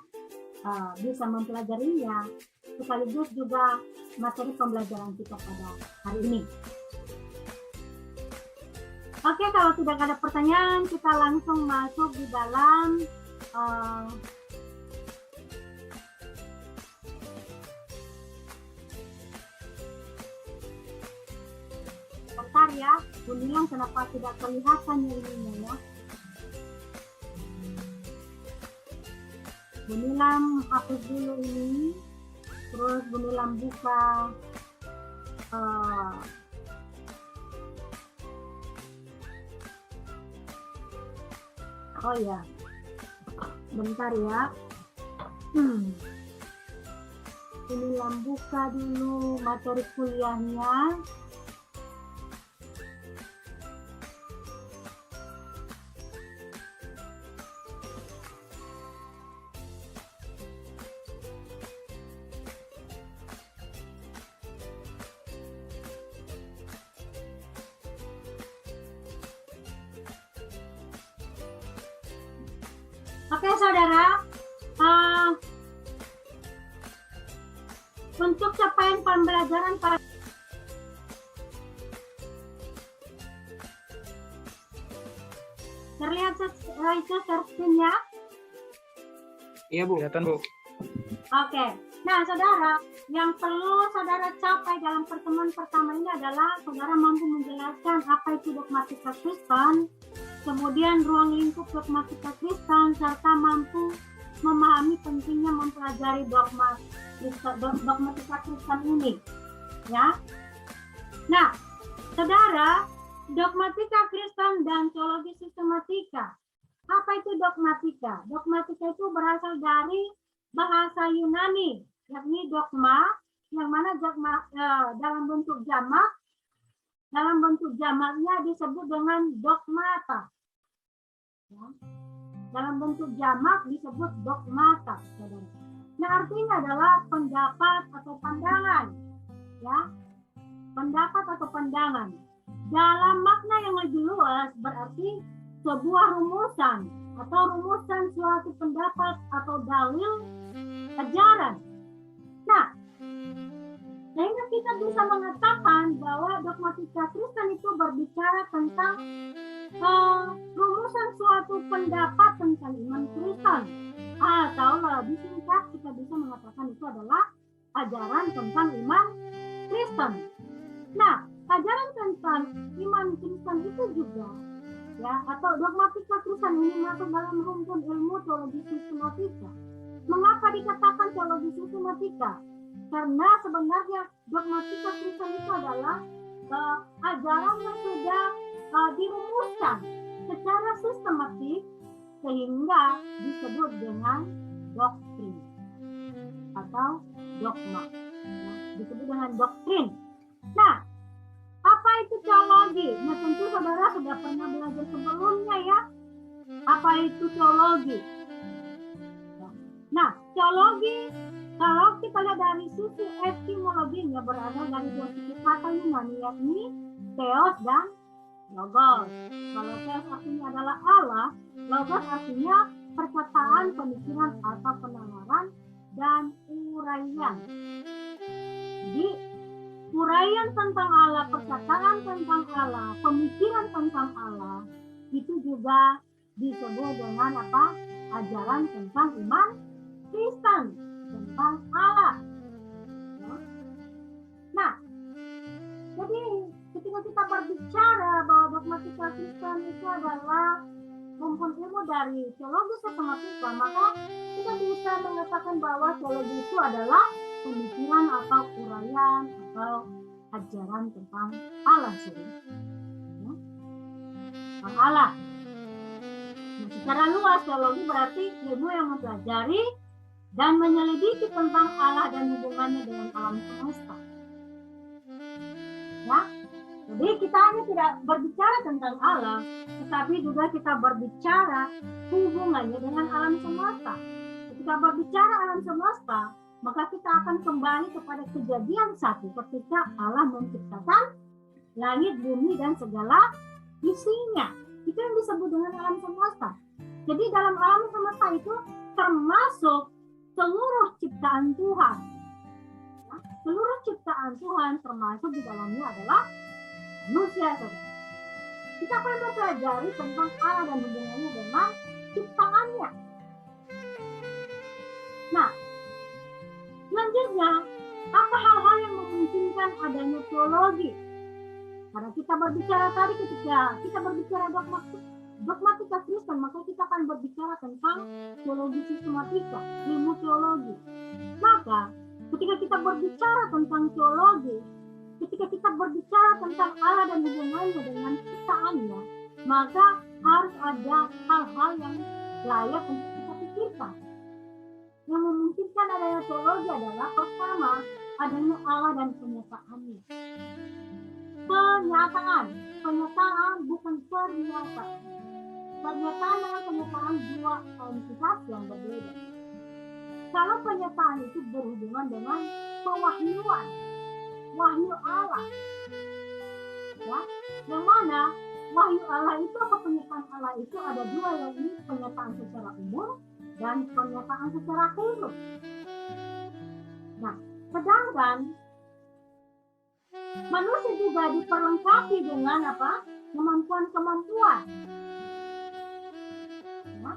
bisa mempelajarinya, sekaligus juga materi pembelajaran kita pada hari ini. Oke, kalau tidak ada pertanyaan, kita langsung masuk di dalam bentar ya, Bunilam kenapa tidak kelihatan ininya ya. Bunilam hapus dulu ini, terus Bunilam buka oh ya, bentar ya. Bunilam buka dulu materi kuliahnya. Oke saudara, untuk capaian pembelajaran pada terlihat screen-nya? Iya Bu. Kelihatan Bu. Oke, nah saudara, yang perlu saudara capai dalam pertemuan pertama ini adalah saudara mampu menjelaskan apa itu dogmatika Kristen, kemudian ruang lingkup dogmatika Kristen, serta mampu memahami pentingnya mempelajari dogmatika Kristen ini. Ya. Nah, saudara, dogmatika Kristen dan teologi sistematika. Apa itu dogmatika? Dogmatika itu berasal dari bahasa Yunani, yakni dogma, yang mana dogma dalam bentuk jamak. Dalam bentuk jamaknya disebut dengan dogmata. Ya. Dalam bentuk jamak disebut dogmata, saudara. Nah, artinya adalah pendapat atau pandangan. Ya. Pendapat atau pandangan. Dalam makna yang lebih luas berarti sebuah rumusan atau rumusan suatu pendapat atau dalil ajaran. Nah, sehingga kita bisa mengatakan bahwa dogmatika Kristen itu berbicara tentang rumusan suatu pendapat tentang iman Kristen, atau lebih singkat kita bisa mengatakan itu adalah ajaran tentang iman Kristen. Nah, ajaran tentang iman Kristen itu juga, ya, atau dogmatika Kristen ini masuk dalam rumpun ilmu teologi sistematika. Mengapa dikatakan teologi sistematika? Karena sebenarnya dogmatika Kristen itu adalah ajaran yang sudah dirumuskan secara sistematik sehingga disebut dengan doktrin atau dogma, ya, disebut dengan doktrin. Nah, apa itu teologi? Nah, tentu saudara sudah pernah belajar sebelumnya, ya. Apa itu teologi? Nah, teologi kalau kita lihat dari sisi etimologinya berasal dari dua sisi kata Yunani, yakni theos dan logos. Kalau theos artinya adalah Allah, logos artinya perkataan, pemikiran atau penalaran dan uraian. Jadi uraian tentang Allah, perkataan tentang Allah, pemikiran tentang Allah itu juga disebut dengan apa? Ajaran tentang iman Kristen tentang Allah. Nah, jadi ketika kita berbicara bahwa dogmatika Kristen itu adalah rumpun ilmu dari teologi sistematika, maka kita bisa mengatakan bahwa teologi itu adalah pemikiran atau uraian atau ajaran tentang Allah sendiri, ya? Tentang Allah. Nah, secara luas teologi berarti ilmu yang mempelajari dan menyelidiki tentang Allah dan hubungannya dengan alam semesta. Ya, jadi kita hanya tidak berbicara tentang Allah, tetapi juga kita berbicara hubungannya dengan alam semesta. Ketika berbicara alam semesta, maka kita akan kembali kepada Kejadian 1 ketika Allah menciptakan langit, bumi, dan segala isinya. Itu yang disebut dengan alam semesta. Jadi dalam alam semesta itu termasuk seluruh ciptaan Tuhan. Ya, seluruh ciptaan Tuhan termasuk di dalamnya adalah manusia. Kita akan mempelajari tentang Allah dan hubungannya dengan ciptaannya. Nah, selanjutnya, apa hal-hal yang memungkinkan adanya teologi? Karena kita berbicara tadi ketika kita berbicara dogmatika Kristen, maka kita akan berbicara tentang teologi sistematika, ilmu teologi. Maka ketika kita berbicara tentang teologi, ketika kita berbicara tentang Allah dan hubungannya dengan ciptaannya, maka harus ada hal-hal yang layak untuk kita pikirkan. Yang memungkinkan adanya teologi adalah pertama, adanya Allah dan penyataannya. Penyataan bukan pernyataan. Pernyataan dengan penyataan dua entitas yang berbeda. Kalau pernyataan itu berhubungan dengan pewahyuan, wahyu Allah, ya, yang mana wahyu Allah itu atau pernyataan Allah itu ada dua, yakni pernyataan secara umum dan pernyataan secara khusus. Nah, sedangkan manusia juga diperlengkapi dengan apa? Kemampuan-kemampuan. Ya.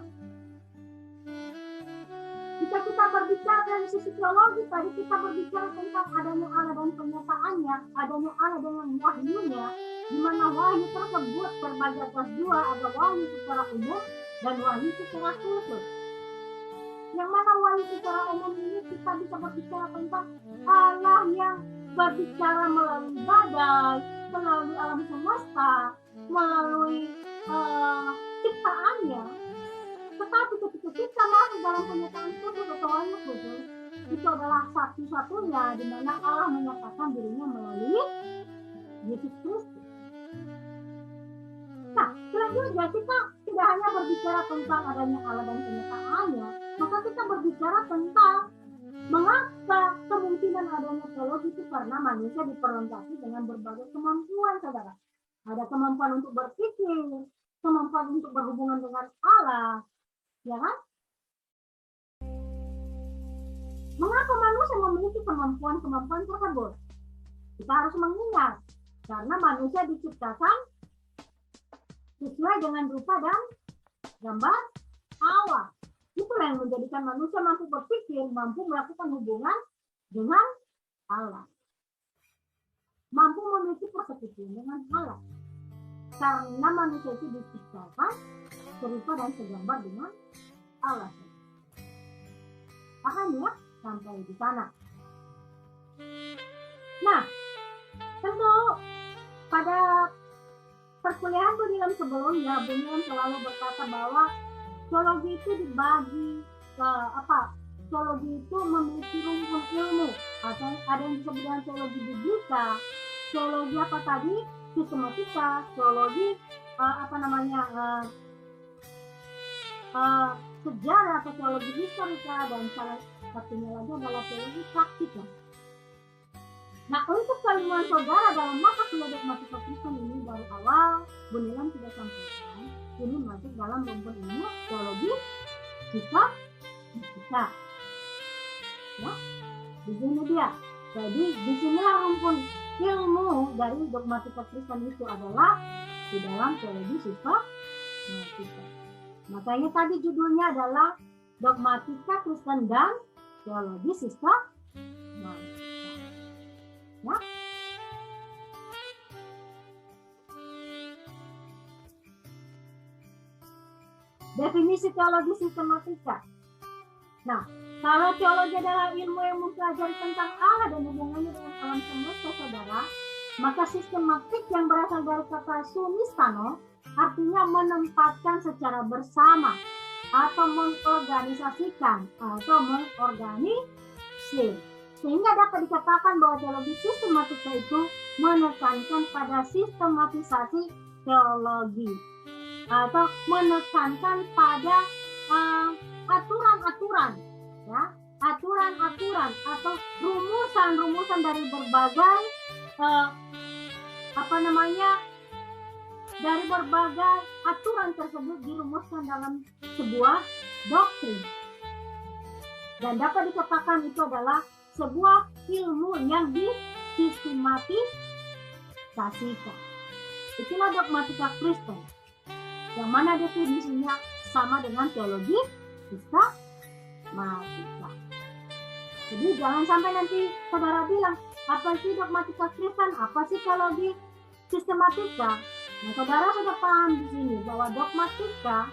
Jika kita berbicara dari sisi teologi, tadi kita berbicara tentang adanya Allah dan penyataannya, adanya Allah dengan wahyunya, di mana wahyu tersebut terbagi atas dua, ada wahyu secara umum dan wahyu secara khusus. Yang mana wahyu secara umum ini kita bisa berbicara tentang Allah yang berbicara melalui badai, melalui alam semesta, melalui ciptaannya. Tetapi ketika kita masuk dalam pernyataan khusus atau wahyu khusus, itu adalah satu-satunya di mana Allah menyatakan dirinya melalui Yesus Kristus. Nah, selanjutnya kita tidak hanya berbicara tentang adanya Allah dan penyataannya, maka kita berbicara tentang mengapa kemungkinan adanya teologi itu karena manusia diperlengkapi dengan berbagai kemampuan, saudara. Ada kemampuan untuk berpikir, kemampuan untuk berhubungan dengan Allah, ya kan? Mengapa manusia memiliki kemampuan-kemampuan tersebut? Kita harus mengingat karena manusia diciptakan sesuai dengan rupa dan gambar Allah. Itulah yang menjadikan manusia mampu berpikir, mampu melakukan hubungan dengan Allah, mampu memiliki persekutuan dengan Allah. Karena manusia itu diciptakan serupa dan segambar dengan Allah. Paham ya sampai di sana. Nah, tentu pada perkuliahan Bunilam sebelumnya, Bunilam selalu berkata bahwa teologi itu dibagi ke teologi itu memiliki rumpun ilmu, atau ada yang disebut dengan teologi biblika, teologi apa tadi, sistematika, teologi sejarah atau teologi historika, dan salah satunya lagi adalah teologi praktika. Nah, untuk keilmuan saudara dalam mata kuliah dogmatika Kristen ini dari awal Bunilam sudah sampaikan, ini masuk dalam rumpun ilmu teologi sistematika. Ya, di sini dia. Jadi di sinilah rumpun ilmu dari dogmatika Kristen itu adalah di dalam teologi sistematika. Makanya tadi judulnya adalah dogmatika Kristen dan teologi sistematika. Ya. Definisi teologi sistematika. Nah, kalau teologi adalah ilmu yang mempelajari tentang Allah dan hubungannya dengan alam semesta, saudara, maka sistematik yang berasal dari kata sunistano artinya menempatkan secara bersama atau mengorganisasikan atau mengorganisir. Sehingga dapat dikatakan bahwa teologi sistematika itu menekankan pada sistematisasi teologi atau menekankan pada aturan-aturan, ya, aturan-aturan atau rumusan-rumusan dari berbagai dari berbagai aturan tersebut dirumuskan dalam sebuah doktrin, dan dapat dikatakan itu adalah sebuah ilmu yang disistematisasikan. Itulah dogmatika Kristen, yang mana definisinya sama dengan teologi sistematika. Jadi jangan sampai nanti saudara bilang, apa sih dogmatika Kristen, apa sih teologi sistematika? Nah, saudara sudah paham di sini bahwa dogmatika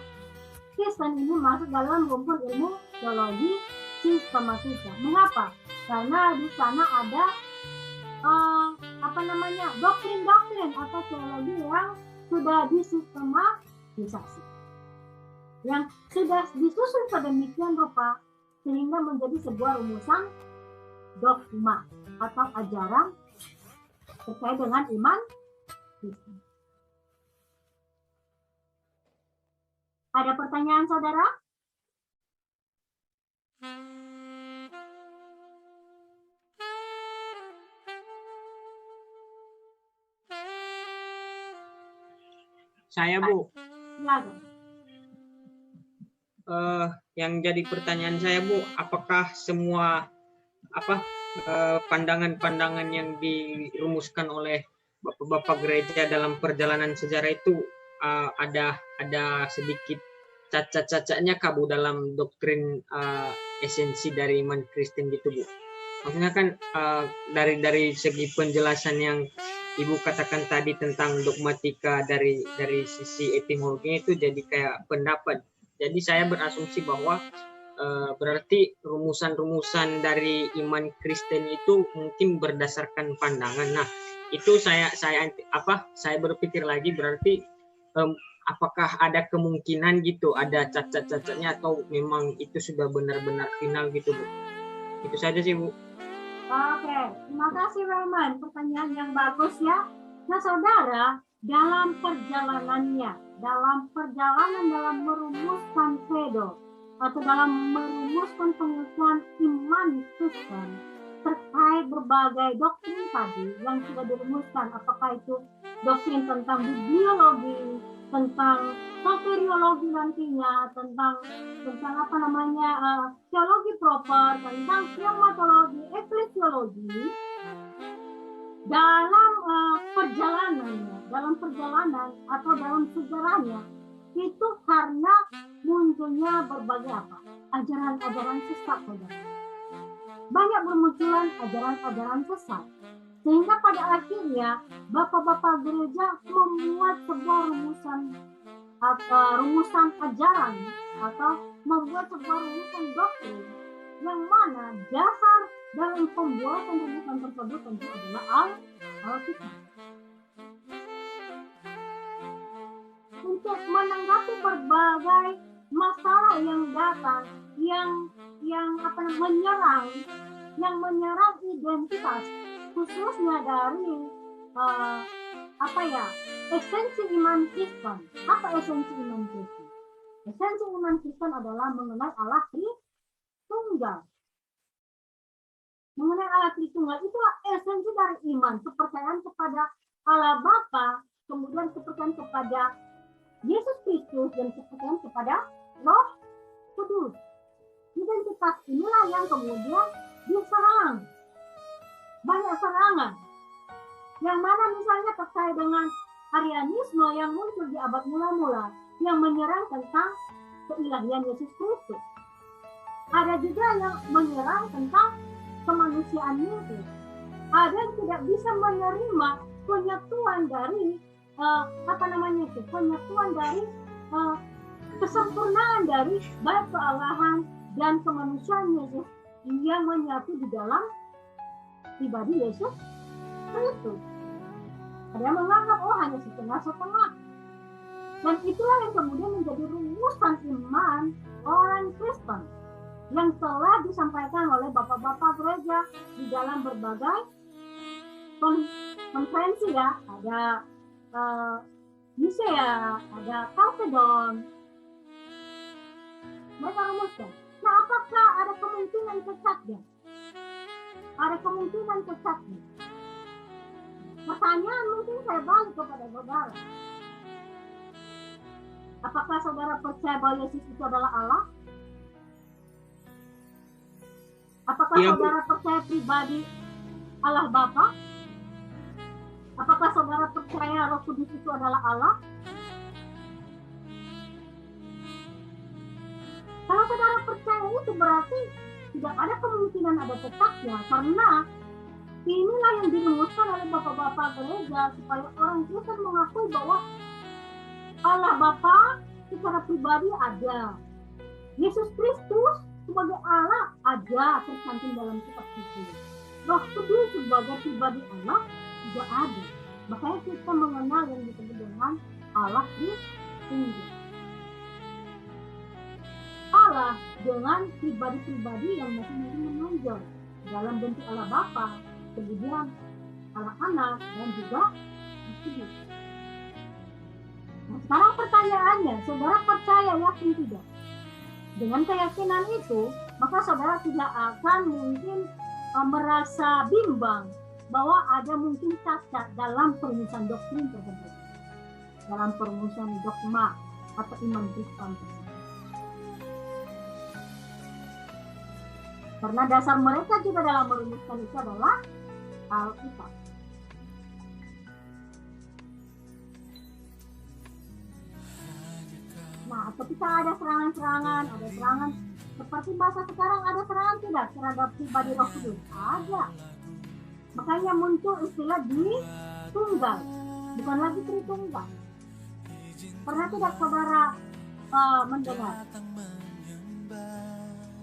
Kristen ini masuk dalam rumpun ilmu teologi sistematika. Mengapa? Karena di sana ada doktrin-doktrin atau teologi yang sudah disistematisasi, yang sudah disusun sedemikian rupa sehingga menjadi sebuah rumusan dogma atau ajaran terkait dengan iman Kristen. Ada pertanyaan, saudara? Saya, Bu. Silakan. Yang jadi pertanyaan saya, Bu, apakah semua pandangan-pandangan yang dirumuskan oleh Bapak-bapak gereja dalam perjalanan sejarah itu ada sedikit cacat-cacatnya kah, Bu, dalam doktrin esensi dari iman Kristen gitu, Bu? Maksudnya kan dari segi penjelasan yang Ibu katakan tadi tentang dogmatika dari sisi etimologinya itu jadi kayak pendapat. Jadi saya berasumsi bahwa berarti rumusan-rumusan dari iman Kristen itu mungkin berdasarkan pandangan. Nah, itu saya berpikir lagi berarti apakah ada kemungkinan gitu ada cacat-cacatnya atau memang itu sudah benar-benar final gitu, Bu? Itu saja sih, Bu. Oke, terima kasih Rahman. Pertanyaan yang bagus ya. Nah, saudara, dalam perjalanan merumuskan credo atau dalam merumuskan pengakuan iman Kristen terkait berbagai doktrin tadi yang sudah dirumuskan, apakah itu doktrin tentang bibliologi, tentang soteriologi nantinya, tentang teologi proper, tentang pneumatologi, eklesiologi. dalam perjalanan atau dalam sejarahnya itu karena munculnya berbagai ajaran-ajaran sesat, saudara. Banyak bermunculan ajaran-ajaran sesat, sehingga pada akhirnya bapak-bapak gereja membuat sebuah rumusan ajaran atau membuat sebuah rumusan doktrin yang mana dasar dalam pembuatan rumusan tersebut tentu adalah Alkitab. Untuk menanggapi berbagai masalah yang datang, yang menyerang identitas, khususnya dari esensi iman Kristen. Apa esensi iman Kristen? Esensi iman Kristen adalah mengenai Allah Tritunggal. Mengenai Allah Tritunggal itulah esensi dari iman, kepercayaan kepada Allah Bapa, kemudian kepercayaan kepada Yesus Kristus, dan kepercayaan kepada Roh Kudus. Identitas inilah yang kemudian diserang. Banyak serangan. Yang mana misalnya terkait dengan Arianisme yang muncul di abad mula-mula, yang menyerang tentang keilahian Yesus Kristus. Ada juga yang menyerang tentang kemanusiaan Yesus. Ada yang tidak bisa menerima penyatuan dari kesempurnaan dari baik kealahan dan kemanusiaan Yesus yang menyatu di dalam pribadi Yesus Kristus. Ada yang menganggap hanya setengah-setengah. Dan itulah yang kemudian menjadi rumusan iman orang Kristen yang telah disampaikan oleh bapak-bapak gereja di dalam berbagai konferensi ya. Ada Nisea, ada Chalcedon. Mereka rumuskan. Nah, apakah ada kemungkinan cacatnya? Ada kemungkinan cacatnya. Pertanyaan mungkin saya balik kepada saudara. Apakah saudara percaya bahwa Yesus itu adalah Allah? Apakah saudara percaya pribadi Allah Bapa? Apakah saudara percaya Roh Kudus itu adalah Allah? Kalau saudara percaya itu berarti tidak ada kemungkinan ada cacatnya, karena inilah yang dirumuskan oleh bapak-bapak gereja supaya orang Kristen mengakui bahwa Allah Bapa secara pribadi ada. Yesus Kristus sebagai Allah ada tercantum dalam kitab suci. Roh Kudus sebagai pribadi Allah juga ada. Makanya kita mengenal yang disebut dengan Allah Tritunggal. Allah dengan pribadi-pribadi yang masing-masing menonjol dalam bentuk Allah Bapa, kemudian Allah Anak, dan juga Roh Kudus. Nah, sekarang pertanyaannya, saudara percaya yakin tidak? Dengan keyakinan itu, maka saudara tidak akan mungkin merasa bimbang bahwa ada mungkin cacat dalam perumusan doktrin tersebut, dalam perumusan dogma atau iman Kristen tersebut. Karena dasar mereka juga dalam merumuskan itu adalah Alkitab. Nah, ketika ada serangan seperti bahasa sekarang, ada serangan tidak terhadap pribadi Roh Kudus? Ada. Makanya muncul istilah ditunggal, bukan lagi Tritunggal. Pernah tidak saudara mendengar?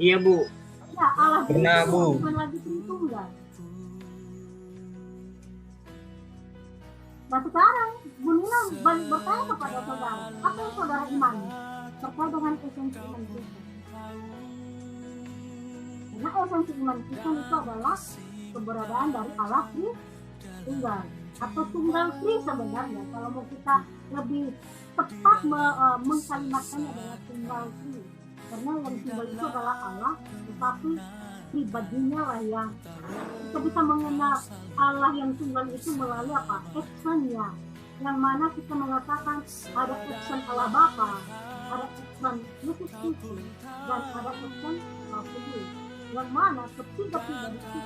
Iya, Bu. Ya, Allah Pernah, Bu. bukan lagi Tritunggal. Nah, sekarang Bu Nina bertanya kepada saudara, apa yang saudara imani terkait dengan esensi iman Kristen? Karena esensi iman Kristen itu adalah keberadaan dari Allah Tritunggal atau Tunggal Tri sebenarnya. Kalau mau kita lebih tepat mengkalimatkannya adalah Tunggal Tri. Karena yang tunggal itu adalah Allah, tetapi pribadinya lah yang kita bisa mengenal Allah yang tunggal itu melalui apa? Actionnya, yang mana kita mengatakan ada action Allah Bapa, ada action Yesus Kristus, dan ada action Roh Kudus, yang mana ketiga pribadi itu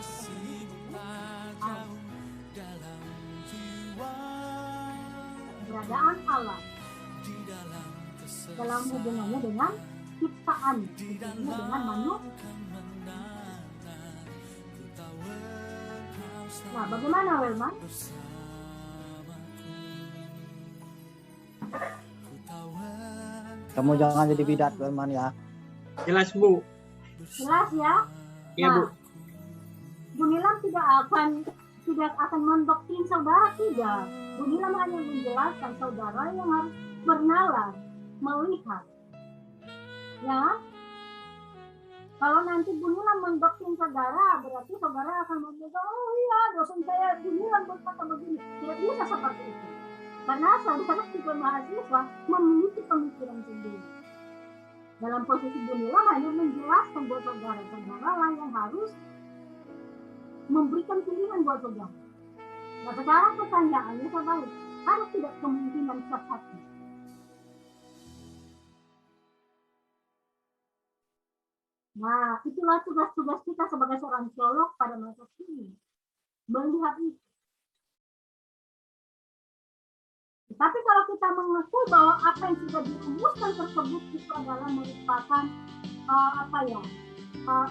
Allah. keberadaan Allah dalam hubungannya dengan ciptaan, hubungannya dengan manusia. Nah, bagaimana Welman? Kamu jangan jadi bidat, Welman ya. Jelas Bu. Jelas ya? Ya Bu. Bu Nilam tidak akan mendoktrin saudara, tidak. Bu Nilam hanya menjelaskan saudara yang harus bernalar, melihat. Ya, kalau nanti Bu Nilam mendoktrin saudara, berarti saudara akan membuka, oh iya, dosen saya Bu Nilam berkata begini. Tidak bisa seperti itu. Karena saudara juga mahasiswa memiliki pemikiran sendiri. Dalam posisi Bu Nilam hanya menjelaskan buat saudara-saudara lah yang harus memberikan pilihan buat saudara. Nah, sekarang pertanyaannya saudara, ada tidak kemungkinan satu? Nah, itulah tugas-tugas kita sebagai seorang teolog pada masa kini. Melihat itu. Tapi kalau kita mengakui bahwa apa yang sudah dirumuskan tersebut itu adalah merupakan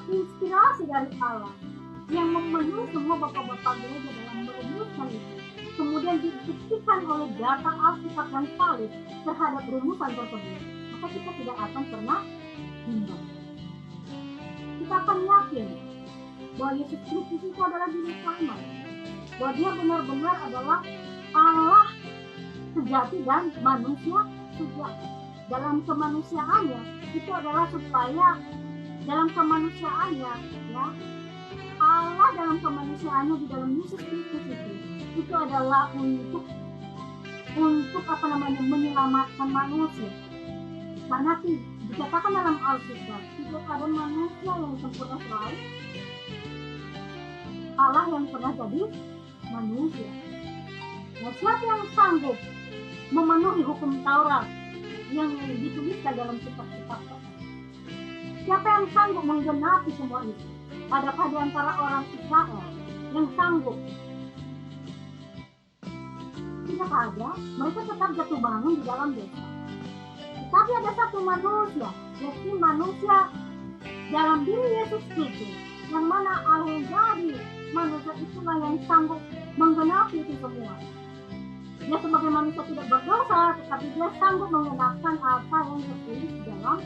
inspirasi dari Allah yang memenuhi semua bapak-bapak gereja dalam merumuskan itu, kemudian dibuktikan oleh data Alkitab dan valid terhadap rumusan tersebut, maka kita tidak akan pernah bimbang. Kita akan yakin bahwa Yesus Kristus itu adalah Juru Selamat, bahwa Dia benar-benar adalah Allah sejati dan manusia sejati. Dalam kemanusiaannya itu adalah supaya dalam kemanusiaannya, ya, Allah dalam kemanusiaannya di dalam Yesus Kristus itu adalah untuk menyelamatkan manusia. Karena dikatakan dalam Alkitab tidak ada manusia yang sempurna selain Allah yang pernah jadi manusia. Nah, siapa yang sanggup memenuhi hukum Taurat yang dituliskan dalam kitab-kitab Taurat? Siapa yang sanggup menggenapi semua itu? Adakah di antara orang Israel yang sanggup? Tidak ada. Mereka tetap jatuh bangun di dalam dosa. Tapi ada satu manusia, yaitu manusia dalam diri Yesus Kristus, yang mana Allah yang jadi manusia itulah yang sanggup menggenapi itu semua. Dia sebagai manusia tidak berdosa, tetapi dia sanggup menggenapkan apa yang tertulis di dalam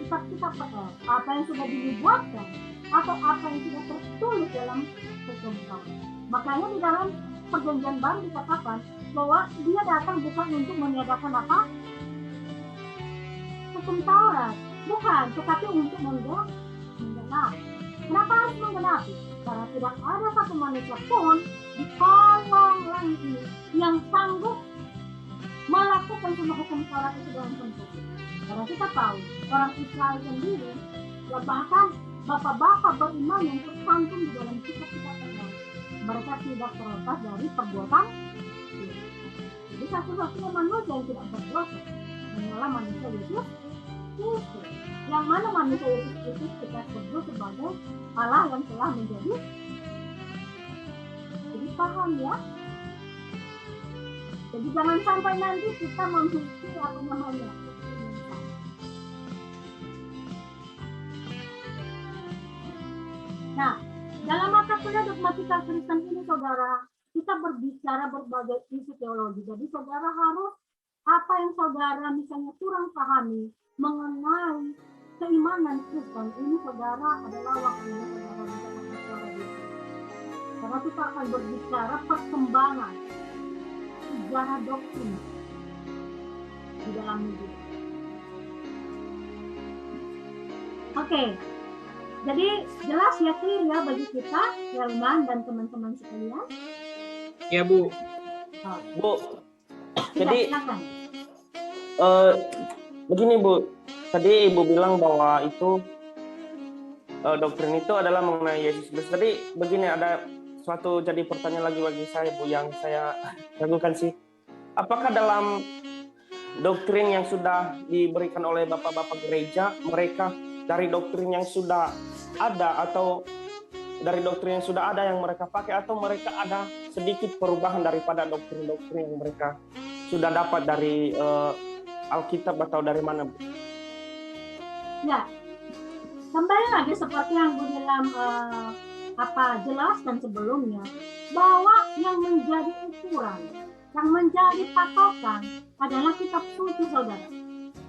kitab-kitab Taurat, apa yang sudah dibuatkan, atau apa yang sudah tertulis dalam hukum Taurat. Makanya di dalam Perjanjian Baru dikatakan bahwa dia datang bukan untuk meniadakan apa? Hukum Taurat, bukan, tetapi untuk menggenapi. Kenapa harus menggenapi? Karena tidak ada satu manusia pun di kolong langit ini yang sanggup melakukan semua hukum Taurat itu dalam sempurna. Karena kita tahu orang Israel sendiri, ya bahkan bapak-bapak beriman yang tercantum di dalam kitab-kitab Taurat, mereka tidak terlepas dari perbuatan. Jadi satu-satunya manusia yang tidak berdosa hanyalah manusia Yesus Kristus. Yang mana manusia Yesus Kristus kita sebut sebagai Allah yang telah menjadi. Jadi paham ya? Jadi jangan sampai nanti kita memiliki apa namanya. Nah, dalam mata kuliah dogmatika Kristen ini, saudara, kita berbicara berbagai isu teologi. Jadi saudara harus apa yang saudara misalnya kurang pahami mengenai keimanan Kristen ini, saudara adalah waktunya saudara bisa berbicara di sini. Karena kita akan berbicara perkembangan sejarah doktrin di dalam hidup. Oke. Jadi jelas ya, clear ya bagi kita, Welman dan teman-teman sekalian? Ya Bu. Bu, Jadi begini Bu, tadi Ibu bilang bahwa itu doktrin itu adalah mengenai Yesus Kristus. Tadi begini, ada suatu jadi pertanyaan lagi bagi saya Bu yang saya ragukan sih. Apakah dalam doktrin yang sudah diberikan oleh bapak-bapak gereja, mereka dari doktrin yang sudah ada atau dari doktrin yang sudah ada yang mereka pakai, atau mereka ada sedikit perubahan daripada doktrin-doktrin yang mereka sudah dapat dari Alkitab atau dari mana, Bu? Ya, kembali lagi seperti yang Bu Nilam jelaskan sebelumnya, bahwa yang menjadi ukuran, yang menjadi patokan adalah kitab suci, saudara.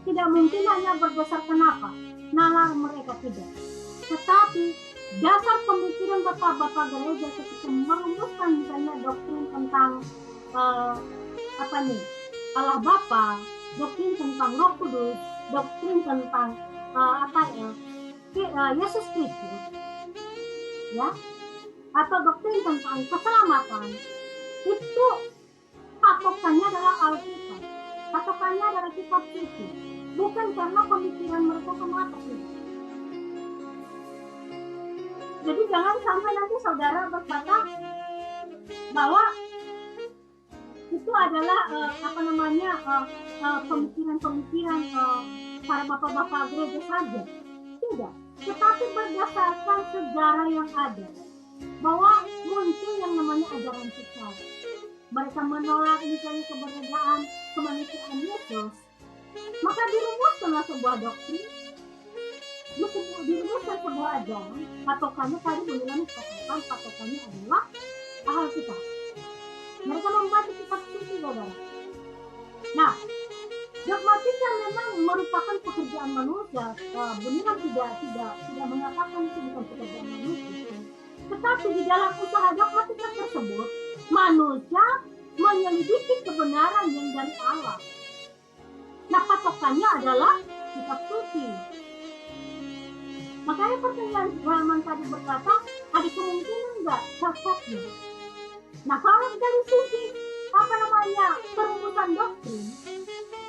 Tidak mungkin hanya berdasarkan apa? Nalar mereka, tidak. Tetapi dasar pemikiran bapak-bapak gereja ketika merumuskan misalnya doktrin tentang Allah Bapa, doktrin tentang Roh Kudus, doktrin tentang Yesus Kristus, ya, atau doktrin tentang keselamatan, itu patokannya adalah Alkitab, patokannya adalah kitab suci, bukan karena pemikiran mereka semata. Jadi jangan sampai nanti saudara berkata bahwa itu adalah pemikiran-pemikiran para bapak-bapak gereja saja. Tidak, tetapi berdasarkan sejarah yang ada, bahwa muncul yang namanya ajaran sesat. Mereka menolak misalnya keberadaan kemanusiaan Yesus, maka dirumuskanlah sebuah doktrin, dirumuskan sebuah ajaran. Patokannya tadi Bulan katakan, patokannya adalah Alkitab. Mereka membaca kitab suci, saudara. Nah, dogmatika memang merupakan pekerjaan manusia. Benar tidak mengatakan itu bukan pekerjaan manusia. Tetapi di dalam usaha dogmatika tersebut, manusia menyelidiki kebenaran yang dari Allah. Nah, patokannya adalah kitab suci. Makanya pertanyaan Rahman tadi berkata, ada kemungkinan nggak cacatnya? Nah, kalau dari sisi perumusan doktrin,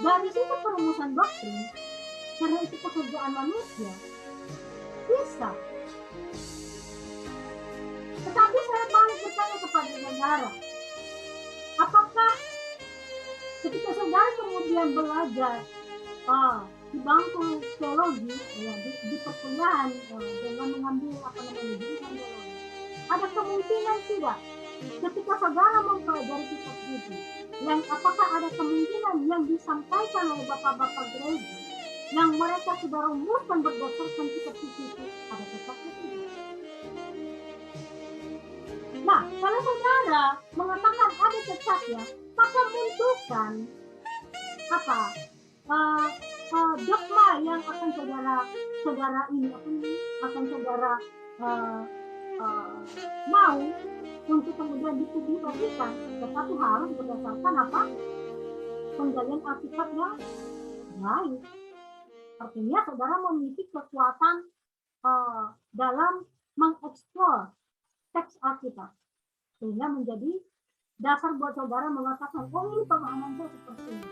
dari sisi perumusan doktrin, karena itu pekerjaan manusia, bisa. Tetapi saya balik bertanya kepada saudara, apakah ketika saudara kemudian belajar di bangku teologi, ya, di perkuliahan dengan mengambil jurusan teologi, ada kemungkinan tidak ketika saudara mempelajari kitab suci, yang apakah ada kemungkinan yang disampaikan oleh bapak-bapak gereja yang mereka sudah rumuskan berdasarkan kitab suci itu ada cacatnya tidak? Nah, kalau saudara mengatakan ada cacatnya, maka munculkan dogma yang akan saudara mau untuk kemudian dipublikasikan, tetapi harus berdasarkan penggalian Alkitab yang baik. Artinya saudara memiliki kekuatan dalam mengeksplor teks Alkitab, sehingga menjadi dasar buat saudara mengatakan, oh ini pemahaman saya seperti ini,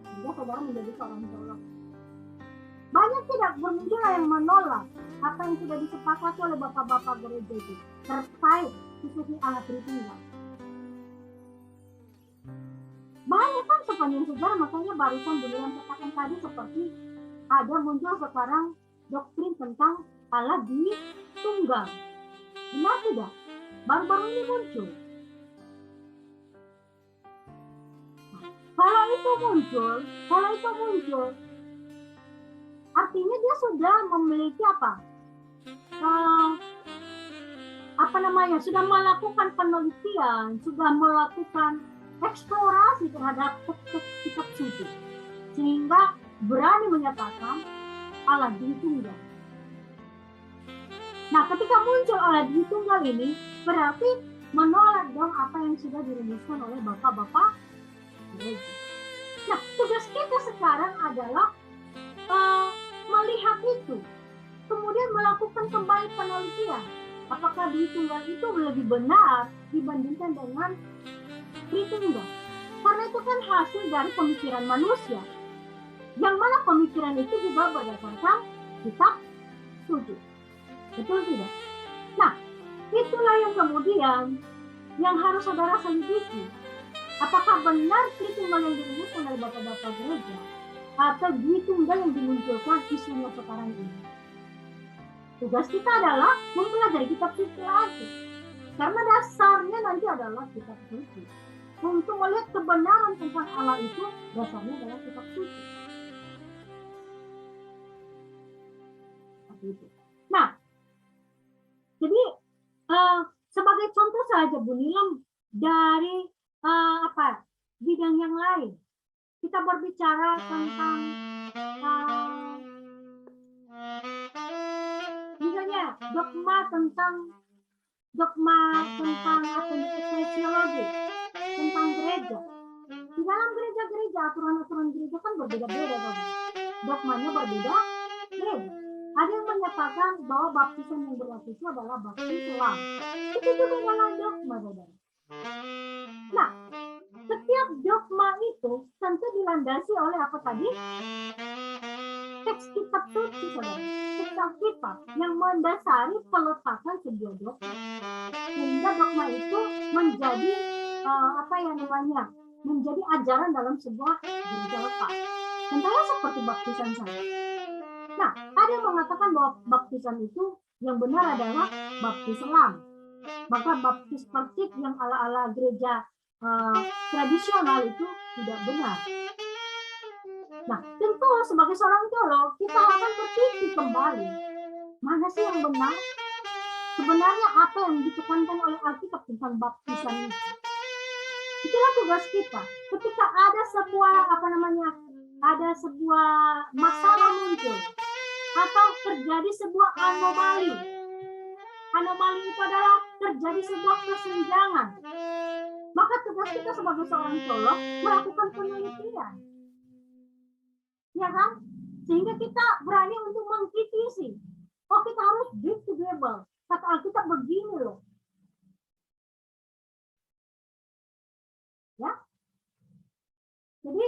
sehingga saudara menjadi seorang teolog. Banyak tidak bermunculan yang menolak apa yang sudah disepakati oleh bapak-bapak gereja itu terkait khususnya Allah Tritunggal. Banyak kan sepanjang sejarah, makanya barusan Bulan katakan tadi seperti ada muncul sekarang doktrin tentang Allah di tunggal. Benar tidak? Baru-baru ini muncul. Kalau itu muncul, artinya dia sudah memiliki sudah melakukan penelitian, sudah melakukan eksplorasi terhadap kitab suci, sehingga berani menyatakan Allah di tunggal. Nah, ketika muncul Allah di tunggal ini, berarti menolak dong apa yang sudah dirumuskan oleh bapak-bapak gereja. Nah, tugas kita sekarang adalah melihat itu, kemudian melakukan kembali penelitian. Apakah di tunggal itu lebih benar dibandingkan dengan Tritunggal? Karena itu kan hasil dari pemikiran manusia, yang mana pemikiran itu juga berdasarkan kitab suci. Betul tidak? Nah, itulah yang kemudian yang harus saudara selidiki. Apakah benar Tritunggal yang dirumuskan oleh bapak-bapak gereja, atau Tritunggal yang dimunculkan isunya sekarang ini? tugas kita adalah mempelajari kitab suci lagi. Karena dasarnya nanti adalah kitab suci. Untuk melihat kebenaran tentang Allah itu, dasarnya adalah kitab suci. Itu. Nah, jadi sebagai contoh saja Bu Nilam dari bidang yang lain, kita berbicara tentang misalnya dogma tentang eklesiologi, tentang gereja. Di dalam gereja-gereja, aturan-aturan gereja kan berbeda-beda, kan? Dogmanya berbeda, gereja. Ada yang menyatakan bahwa baptisan yang berlaku itu adalah baptis selam. Itu juga adalah dogma, saudara. Nah, setiap dogma itu tentu dilandasi oleh apa tadi? Teks kitab suci, saudara. Teks Alkitab yang mendasari peletakan sebuah dogma. Sehingga dogma itu menjadi menjadi ajaran dalam sebuah gereja lepas. Contohnya seperti baptisan saja. Nah, ada yang mengatakan bahwa baptisan itu yang benar adalah baptis selam. Maka baptis persik yang ala-ala gereja tradisional itu tidak benar. Nah, tentu sebagai seorang teolog kita akan berpikir kembali, mana sih yang benar? Sebenarnya apa yang ditekankan oleh Alkitab tentang baptisan itu? Itulah tugas kita. Ketika ada sebuah masalah muncul atau terjadi sebuah anomali. Anomali itu adalah terjadi sebuah kesenjangan. Maka tugas kita sebagai seorang teolog melakukan penelitian. Ya kan? Sehingga kita berani untuk mengkritisi. Oh, kita harus dig to Bible. Kata Alkitab begini loh. Ya. Jadi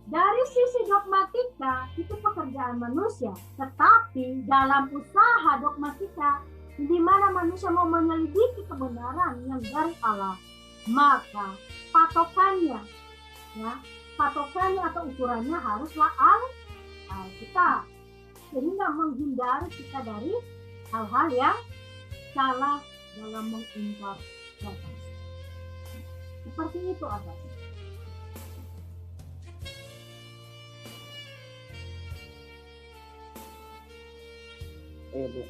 dari sisi dogmatika itu pekerjaan manusia, tetapi dalam usaha dogmatika di mana manusia mau menyelidiki kebenaran yang dari Allah, maka patokannya atau ukurannya haruslah Alkitab. Sehingga menghindari kita dari hal-hal yang salah dalam menginterpretasi. Seperti itu ada. Bu.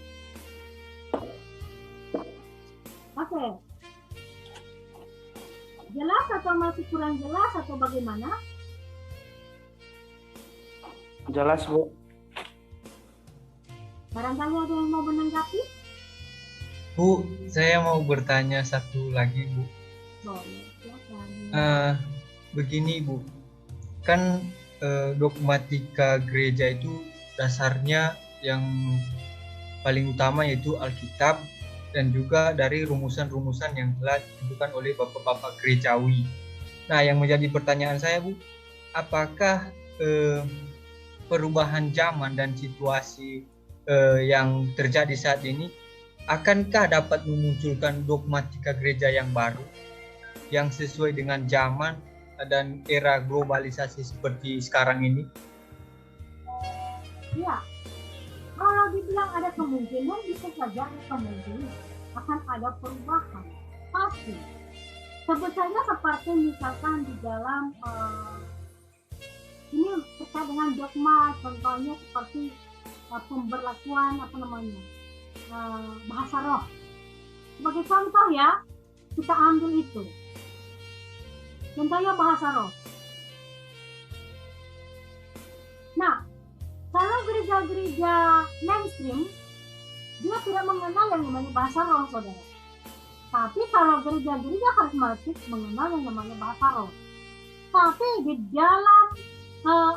Oke. Jelas atau masih kurang jelas atau bagaimana? Jelas, Bu. Barangkali ada yang mau menanggapi? Bu, saya mau bertanya satu lagi, Bu. Boleh, silakan. Begini, Bu. Kan dogmatika gereja itu dasarnya yang paling utama yaitu Alkitab dan juga dari rumusan-rumusan yang telah ditentukan oleh bapak-bapak gerejawi. Nah, yang menjadi pertanyaan saya, Bu, apakah perubahan zaman dan situasi yang terjadi saat ini akankah dapat memunculkan dogmatika gereja yang baru yang sesuai dengan zaman dan era globalisasi seperti sekarang ini? Ya, kalau dibilang ada kemungkinan, bisa saja ada kemungkinan akan ada perubahan. Pasti. Sebetulnya seperti misalkan di dalam ini terkait dengan dogma, contohnya seperti pemberlakuan bahasa roh. Sebagai contoh ya, kita ambil itu. Contohnya bahasa roh. Nah, kalau gereja-gereja mainstream, dia tidak mengenal yang namanya bahasa roh, saudara. Tapi kalau gereja-gereja karismatik mengenal yang namanya bahasa roh. Tapi di dalam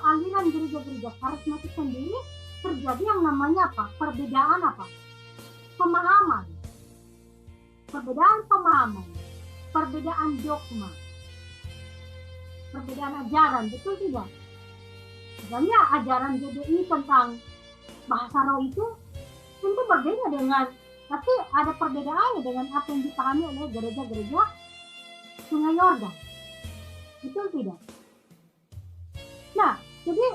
aliran gereja-gereja karismatik sendiri terjadi yang namanya perbedaan pemahaman, perbedaan dogma, perbedaan ajaran, betul tidak? Misalnya ajaran GBI tentang bahasa roh itu tentu berbeda dengan, tapi ada perbedaannya dengan apa yang dipahami oleh gereja-gereja Sungai Yordan, betul tidak? Nah, jadi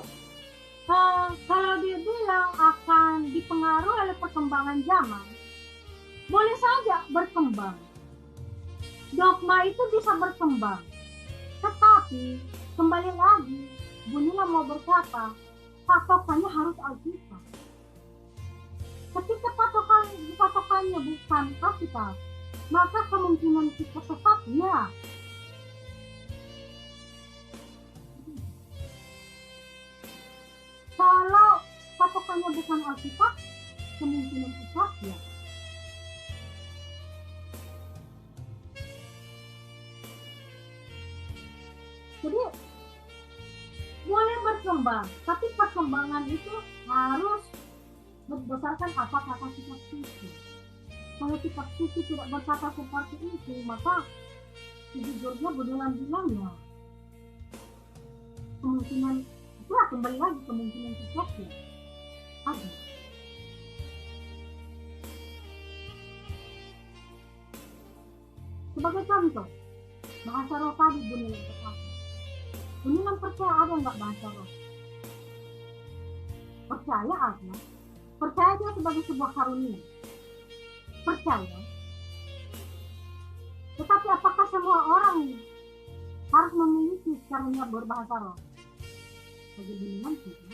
Kalau dia bilang akan dipengaruhi oleh perkembangan zaman, boleh saja berkembang. Dogma itu bisa berkembang. Tetapi, kembali lagi, Bunila mau berkata, patokannya harus Alkitab. Ketika patokannya bukan Alkitab, maka kemungkinan kita sesat, ya. Kalau patokannya bukan Alkitab, kemungkinan sesat, ya. Jadi boleh berkembang, tapi perkembangan itu harus berdasarkan apa kata kitab suci. Kalau kitab suci tidak berkata seperti itu, maka sejujurnya Bunila bilang ya kemungkinan itu kembali lagi kemungkinan sesatnya ada. Sebagai contoh, bahasa roh tadi Bunila berkata. Bunila percaya ada nggak bahasa roh? Percaya ada. Percaya dia sebagai sebuah karunia. Percaya. Tetapi apakah semua orang harus memiliki karunia berbahasa roh? Bagi Bunila tidak.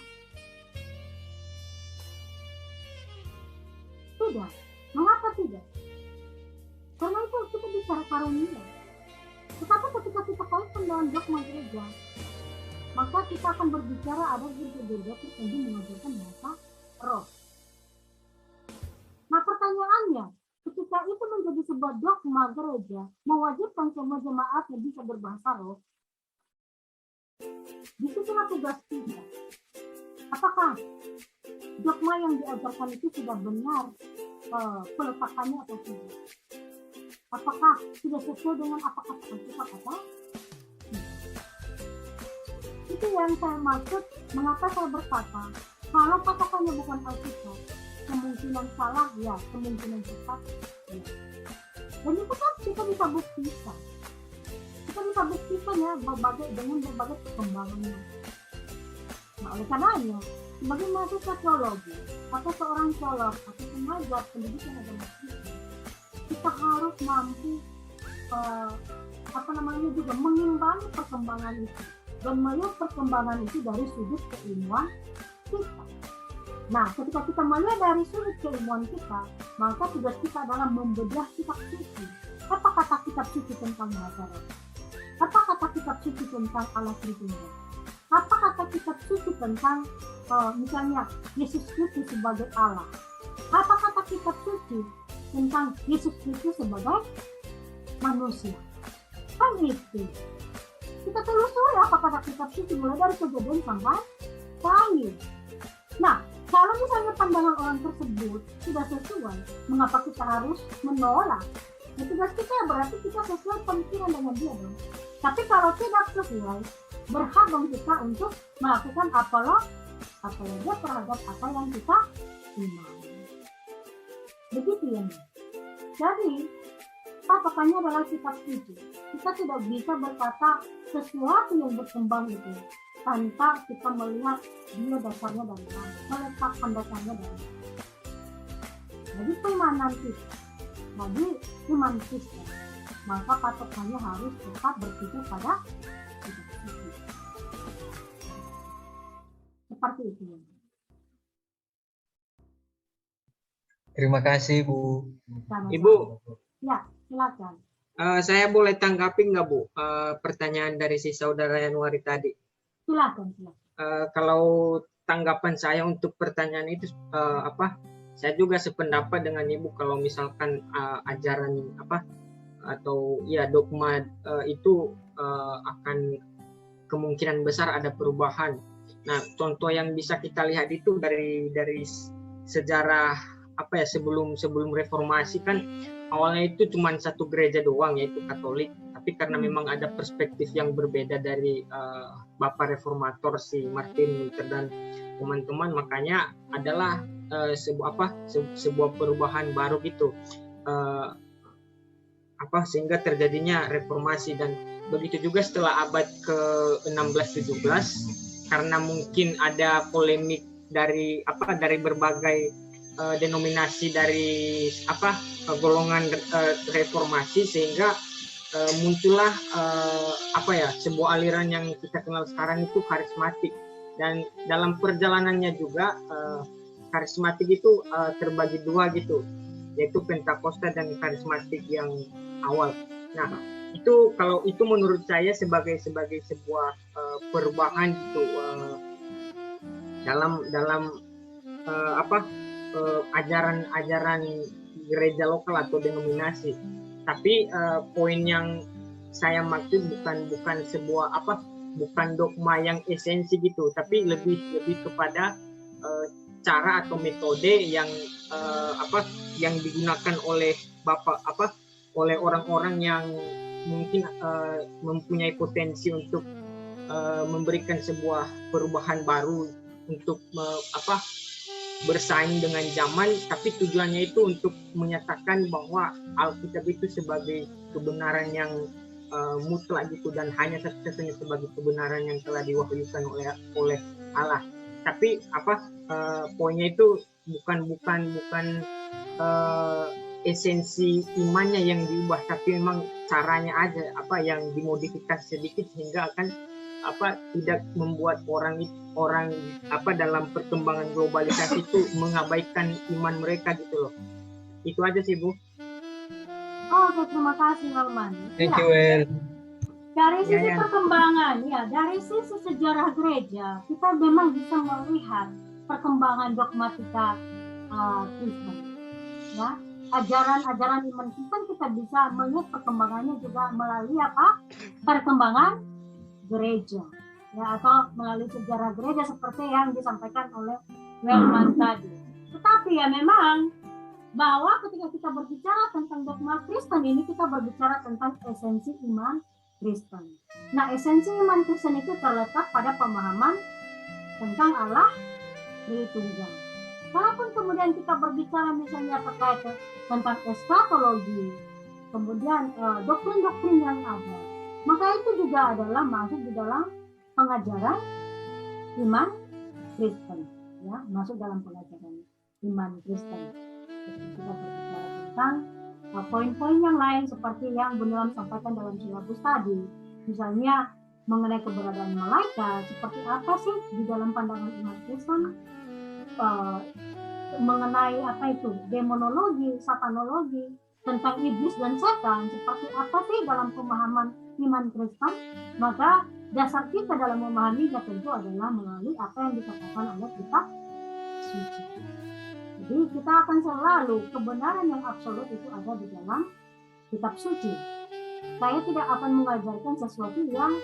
Tidak. Mengapa tidak? Karena itu kita bicara karunia. Tetapi ketika kita kaitkan dengan dogma gereja, maka kita akan berbicara ada gereja-gereja tertentu mengajarkan bahasa roh. Nah pertanyaannya, ketika itu menjadi sebuah dogma gereja, mewajibkan semua jemaatnya bisa berbahasa roh, disitulah tugas kita. Apakah dogma yang diajarkan itu sudah benar peletakannya atau tidak? Apakah sudah sesuai dengan apa kata Alkitab atau itu yang saya maksud, mengapa saya berkata kalau patokannya bukan Alkitab, kemungkinan salah ya, kemungkinan sesat ya. Dan itu kan kita bisa buktikan. Kita bisa buktikan ya dengan berbagai perkembangannya. Nah oleh karenanya, sebagai mahasiswa teologi atau seorang teolog atau pengajar pendidikan agama Kristen, kita harus mampu juga mengimbangi perkembangan itu dan melihat perkembangan itu dari sudut keilmuan kita. Nah, ketika kita melihat dari sudut keilmuan kita, maka tugas kita adalah membedah kitab suci. Apa kata kitab suci tentang bahasa roh? Apa kata kitab suci tentang Allah Tritunggal? Apa kata kitab suci tentang misalnya Yesus Kristus sebagai Allah? Apa kata kitab suci tentang Yesus Kristus sebagai manusia? Kan itu. Kita telusuri apa kata kitab suci mulai dari Kejadian sampai Wahyu. Nah, kalau misalnya pandangan orang tersebut tidak sesuai, mengapa kita harus menolak? Nah, tugas kita berarti kita sesuai pemikiran dengan dia dong. Tapi kalau tidak sesuai, berhak dong kita untuk melakukan apologia terhadap apa yang kita imani. Begitu ya. Jadi, patokannya adalah kitab suci. Kita tidak bisa berkata sesuatu yang berkembang itu tanpa kita melihat dia dasarnya dari mana, meletakkan dasarnya dari mana. Jadi keimanan kita, jadi iman Kristen, maka patokannya harus tetap berpikir pada kitab suci. Seperti itu. Terima kasih Bu. Sama-sama. Ibu, Ya, silakan. saya boleh tanggapi nggak Bu pertanyaan dari si saudara Yanuari tadi? Silakan. Kalau tanggapan saya untuk pertanyaan itu saya juga sependapat dengan Ibu kalau misalkan ajaran atau ya dogma itu akan kemungkinan besar ada perubahan. Nah, contoh yang bisa kita lihat itu dari sejarah sebelum reformasi kan awalnya itu cuma satu gereja doang yaitu Katolik, tapi karena memang ada perspektif yang berbeda dari Bapak Reformator si Martin Luther dan teman-teman, makanya adalah sebuah perubahan baru gitu sehingga terjadinya reformasi. Dan begitu juga setelah abad ke-16-17 karena mungkin ada polemik dari berbagai denominasi dari golongan reformasi, sehingga muncullah sebuah aliran yang kita kenal sekarang itu karismatik. Dan dalam perjalanannya juga karismatik itu terbagi dua gitu, yaitu Pentakosta dan karismatik yang awal. Nah, itu kalau itu menurut saya sebagai sebuah perubahan gitu dalam ajaran gereja lokal atau denominasi. Tapi poin yang saya maksud bukan sebuah bukan dogma yang esensi gitu, tapi lebih kepada cara atau metode yang yang digunakan oleh oleh orang-orang yang mungkin mempunyai potensi untuk memberikan sebuah perubahan baru untuk bersaing dengan zaman, tapi tujuannya itu untuk menyatakan bahwa Alkitab itu sebagai kebenaran yang mutlak gitu, dan hanya satu-satunya sebagai kebenaran yang telah diwahyukan oleh Allah. Tapi poinnya itu bukan esensi imannya yang diubah, tapi memang caranya aja yang dimodifikasi sedikit, sehingga akan tidak membuat orang dalam perkembangan globalisasi itu mengabaikan iman mereka gitu loh. Itu aja sih, Bu. Oke, terima kasih Norman. Thank you, El. Dari sisi perkembangan, dari sisi sejarah gereja, kita memang bisa melihat perkembangan dogmatika Kristen. Ya, ajaran-ajaran iman Kristen kita bisa melihat perkembangannya juga melalui perkembangan gereja, ya, atau melalui sejarah gereja seperti yang disampaikan oleh Wellman tadi. Tetapi ya memang bahwa ketika kita berbicara tentang dogma Kristen ini, kita berbicara tentang esensi iman Kristen. Nah, esensi iman Kristen itu terletak pada pemahaman tentang Allah Tritunggal. Walaupun kemudian kita berbicara misalnya terkait tentang eskatologi, kemudian doktrin-doktrin yang ada, maka itu juga adalah masuk di dalam pengajaran iman Kristen, ya, masuk dalam pengajaran iman Kristen. Kita berbicara tentang poin-poin yang lain seperti yang Bunilam sampaikan dalam silabus tadi, misalnya mengenai keberadaan malaikat, seperti apa sih di dalam pandangan iman Kristen, mengenai demonologi, satanologi, tentang iblis dan setan, seperti apa sih dalam pemahaman iman Kristen. Maka dasar kita dalam memahaminya tentu adalah melalui apa yang dikatakan oleh kitab suci. Jadi kita akan selalu, kebenaran yang absolut itu ada di dalam kitab suci. Saya tidak akan mengajarkan sesuatu yang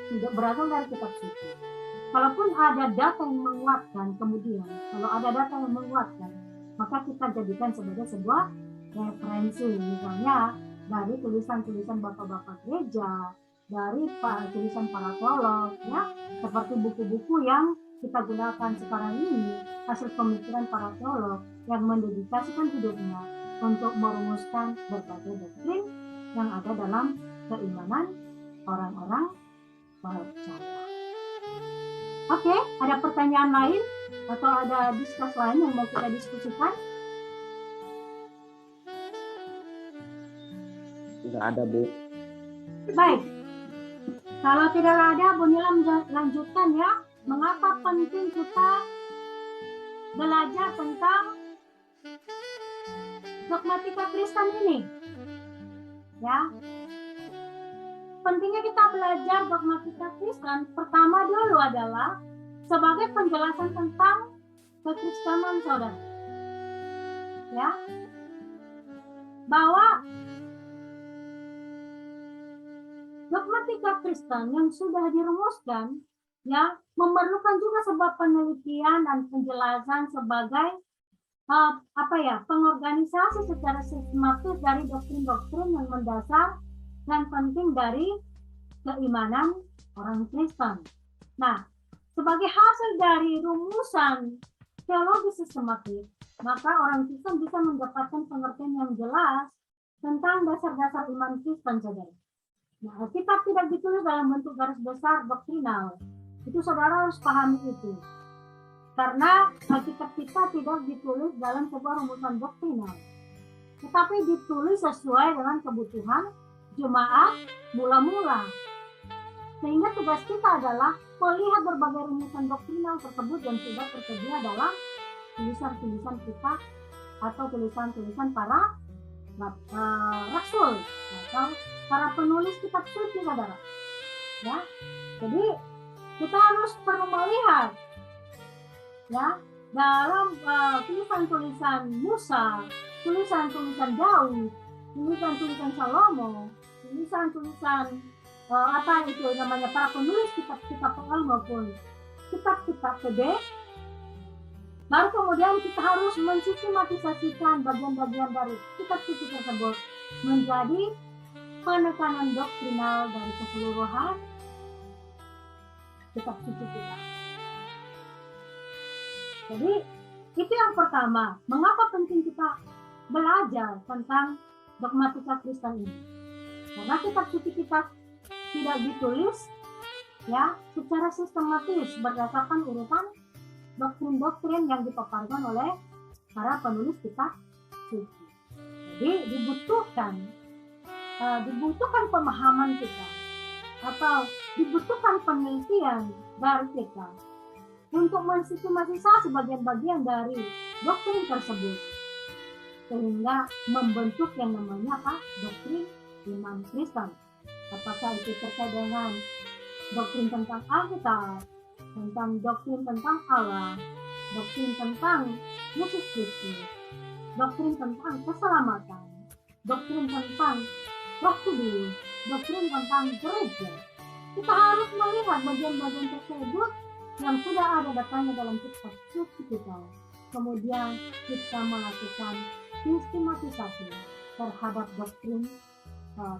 tidak berasal dari kitab suci. Kalaupun ada data yang menguatkan, kalau ada data yang menguatkan, maka kita jadikan sebagai sebuah referensi. Misalnya dari tulisan-tulisan bapak-bapak gereja, dari tulisan para teolog, ya, seperti buku-buku yang kita gunakan sekarang ini, hasil pemikiran para teolog yang mendedikasikan hidupnya untuk merumuskan berbagai doktrin yang ada dalam keimanan orang-orang percaya. Oke, ada pertanyaan lain atau ada diskus lain yang mau kita diskusikan? Tidak ada, Bu. Baik. Kalau tidak ada, Bu Nilam lanjutkan ya. Mengapa penting kita belajar tentang dogmatika Kristen ini? Ya. Pentingnya kita belajar dogmatika Kristen pertama dulu adalah sebagai penjelasan tentang kekristenan, saudara. Ya. Bahwa dogmatika Kristen yang sudah dirumuskan, ya, memerlukan juga sebuah penelitian dan penjelasan sebagai pengorganisasi secara sistematis dari doktrin-doktrin yang mendasar dan penting dari keimanan orang Kristen. Nah, sebagai hasil dari rumusan teologi sistematis, maka orang Kristen bisa mendapatkan pengertian yang jelas tentang dasar-dasar iman Kristen, saudara. Nah, Alkitab tidak ditulis dalam bentuk garis besar doktrinal, Itu saudara harus pahami itu. Karena Alkitab kita tidak ditulis dalam sebuah rumusan doktrinal, tetapi ditulis sesuai dengan kebutuhan jemaat mula-mula. Sehingga tugas kita adalah melihat berbagai rumusan doktrinal tersebut yang sudah tersedia dalam tulisan-tulisan kita atau tulisan-tulisan para rasul atau para penulis kitab suci, saudara. Ya, jadi kita harus perlu melihat, ya, dalam tulisan-tulisan Musa, tulisan-tulisan Daud, tulisan-tulisan Salomo, tulisan-tulisan apa itu namanya para penulis kitab-kitab Paul maupun kitab-kitab gede. Baru kemudian kita harus mensistematisasikan bagian-bagian dari kitab suci tersebut menjadi penekanan doktrinal dari keseluruhan kitab suci kita. Jadi itu yang pertama, mengapa penting kita belajar tentang dogmatika Kristen ini? Karena kitab suci kita tidak ditulis ya secara sistematis berdasarkan urutan doktrin-doktrin yang dipaparkan oleh para penulis kitab suci. Jadi dibutuhkan pemahaman kita atau dibutuhkan penelitian dari kita untuk mensistematisasi bagian-bagian dari doktrin tersebut sehingga membentuk yang namanya apa? Doktrin iman Kristen. Apakah itu terkait dengan doktrin tentang Alkitab, tentang doktrin tentang Allah, doktrin tentang Yesus Kristus, doktrin tentang keselamatan, doktrin tentang Roh Kudus, doktrin tentang gereja. Kita harus melihat bagian-bagian tersebut yang sudah ada datanya dalam kitab suci kita. Kemudian kita melakukan sistematisasi terhadap doktrin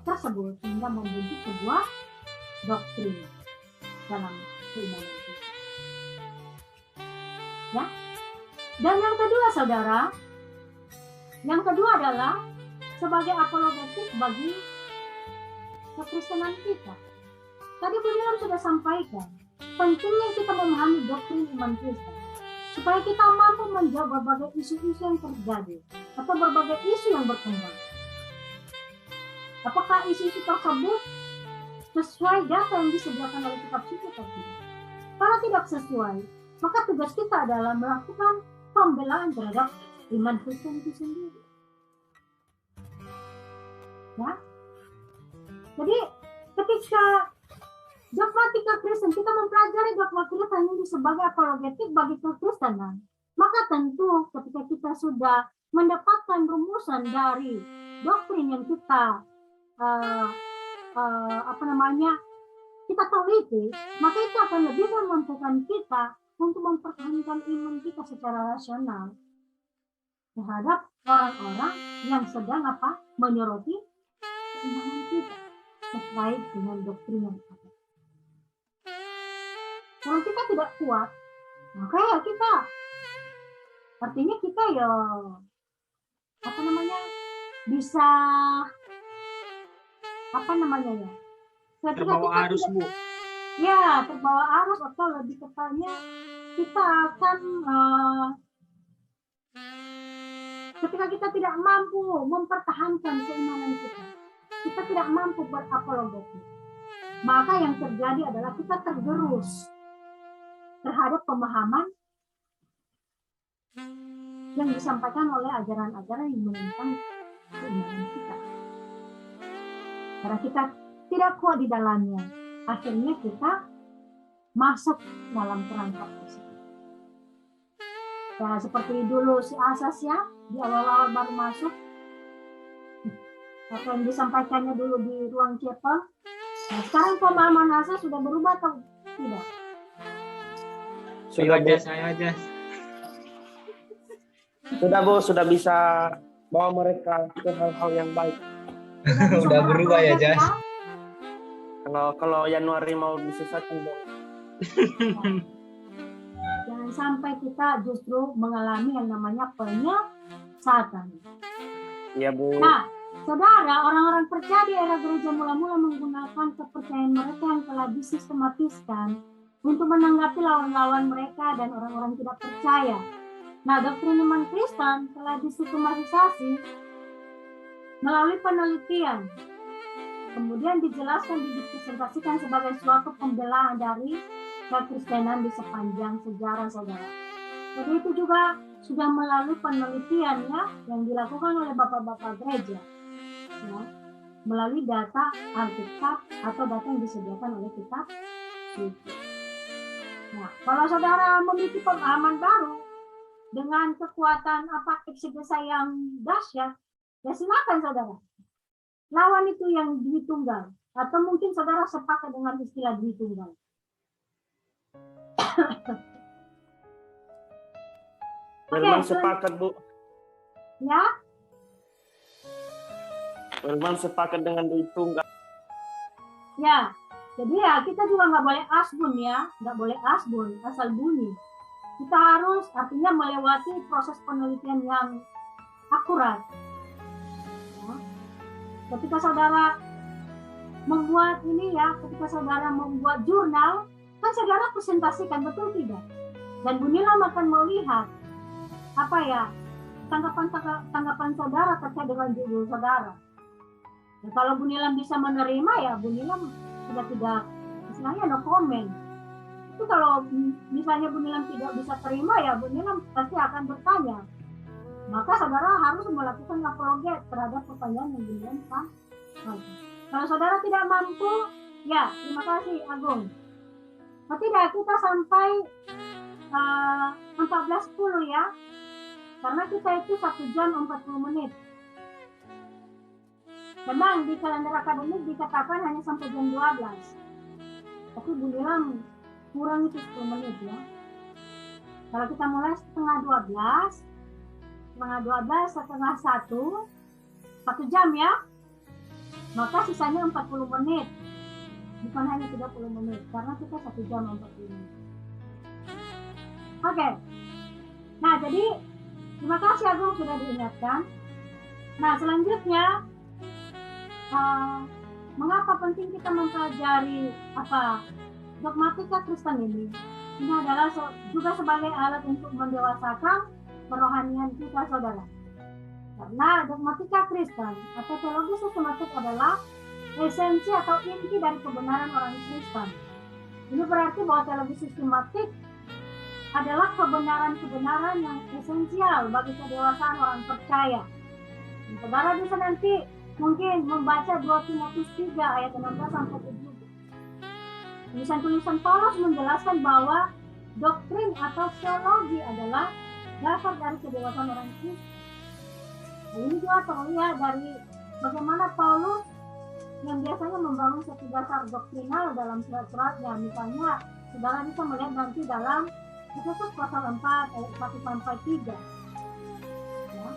tersebut sehingga membentuk sebuah doktrin dalam keimanan kita. Ya. Dan yang kedua, saudara, yang kedua adalah sebagai apologetik bagi kekristenan kita. Tadi Bu Nilam sudah sampaikan pentingnya kita memahami doktrin iman Kristen supaya kita mampu menjawab berbagai isu-isu yang terjadi atau berbagai isu yang berkembang. Apakah isu-isu tersebut sesuai data yang disediakan oleh kitab suci atau tidak? Kalau tidak sesuai, maka tugas kita adalah melakukan pembelaan terhadap iman Kristen itu sendiri. Ya, jadi ketika dogmatika Kristen, kita mempelajari dogma Kristen ini sebagai apologetik bagi kekristenan, maka tentu ketika kita sudah mendapatkan rumusan dari doktrin yang kita kita teliti, maka itu akan lebih memampukan kita untuk mempertahankan iman kita secara rasional terhadap orang-orang yang sedang menyoroti keimanan kita terkait dengan doktrin yang ada. Kalau kita tidak kuat, maka ya kita artinya kita ya bisa terbawa arus, Bu. Ya, terbawa arus atau lebih tepatnya kita akan ketika kita tidak mampu mempertahankan keimanan kita tidak mampu berapologetik, maka yang terjadi adalah kita tergerus terhadap pemahaman yang disampaikan oleh ajaran-ajaran yang menentang keimanan kita. Karena kita tidak kuat di dalamnya, akhirnya kita masuk dalam perangkap tersebut. Ya, seperti dulu si Asas ya, di awal-awal baru masuk, apa yang disampaikannya dulu di ruang chapel. Nah, sekarang pemahaman Asas sudah berubah atau tidak? Saya aja. Sudah Bu, sudah bisa bawa mereka ke hal-hal yang baik. Udah berubah ya, Jas. Kalau Januari mau disesatkan dong. Jangan sampai kita justru mengalami yang namanya penyesatan. Iya Bu. Nah, saudara, orang-orang percaya di era gereja mula-mula menggunakan kepercayaan mereka yang telah disistematiskan untuk menanggapi lawan-lawan mereka dan orang-orang tidak percaya. Nah, doktrin iman Kristen telah disistematisasi melalui penelitian, kemudian dijelaskan, dipresentasikan sebagai suatu pembelaan dari kekristenan di sepanjang sejarah, saudara. Jadi itu juga sudah melalui penelitian ya, yang dilakukan oleh bapak-bapak gereja, ya, melalui data Alkitab atau data yang disediakan oleh kitab suci. Nah, kalau saudara memiliki pemahaman baru dengan kekuatan eksegesa yang dahsyat, ya silakan saudara. Lawan itu yang dui tunggal, atau mungkin saudara sepakat dengan istilah dui tunggal. Memang sepakat, Bu. Ya, Memang sepakat dengan dui tunggal. ya. Jadi ya kita juga nggak boleh asbun ya, nggak boleh asbun asal bunyi. Kita harus artinya melewati proses penelitian yang akurat. Ya. Ketika saudara membuat ini ya, ketika saudara membuat jurnal, kan saudara presentasikan, betul tidak? Dan Bu Nilam akan melihat apa ya tanggapan saudara terkait dengan judul saudara. Ya, kalau Bu Nilam bisa menerima ya Bu Nilam sudah tidak, istilahnya no comment. Itu kalau misalnya Bu Nilam tidak bisa terima ya Bu Nilam pasti akan bertanya. Maka saudara harus melakukan apologet terhadap pertanyaan yang Bu Nilam sampaikan. Kalau saudara tidak mampu, ya terima kasih Agung. Nah, tidak, kita sampai 14.10 ya. Karena kita itu 1 jam 40 menit. Memang di kalender akademik dikatakan hanya sampai jam 12. Tapi Bu Nilam kurang itu 10 menit ya. Kalau kita mulai setengah 12, setengah 1 jam ya. Maka sisanya 40 menit. Bukan hanya 30 menit. Karena kita 1 jam 40 menit. Oke. Nah, jadi terima kasih Agung sudah diingatkan. Nah, selanjutnya mengapa penting kita mempelajari dogmatika Kristen ini? Ini adalah juga sebagai alat untuk mendewasakan kerohanian kita, saudara. Karena dogmatika Kristen atau teologi sistematik adalah esensi atau inti dari kebenaran orang Kristen. Ini berarti bahwa teologi sistematik adalah kebenaran-kebenaran yang esensial bagi kedewasaan orang percaya. Dan saudara bisa nanti mungkin membaca 2 Timotius 3 ayat 16 sampai 17. Tulisan-tulisan Paulus menjelaskan bahwa doktrin atau teologi adalah dasar dari kedewasaan orang Kristen. Ini juga terlihat dari bagaimana Paulus yang biasanya membangun satu dasar doktrinal dalam surat-suratnya. Misalnya, saudara bisa melihat nanti dalam Efesus pasal 4 ayat 1 sampai 3. Ya.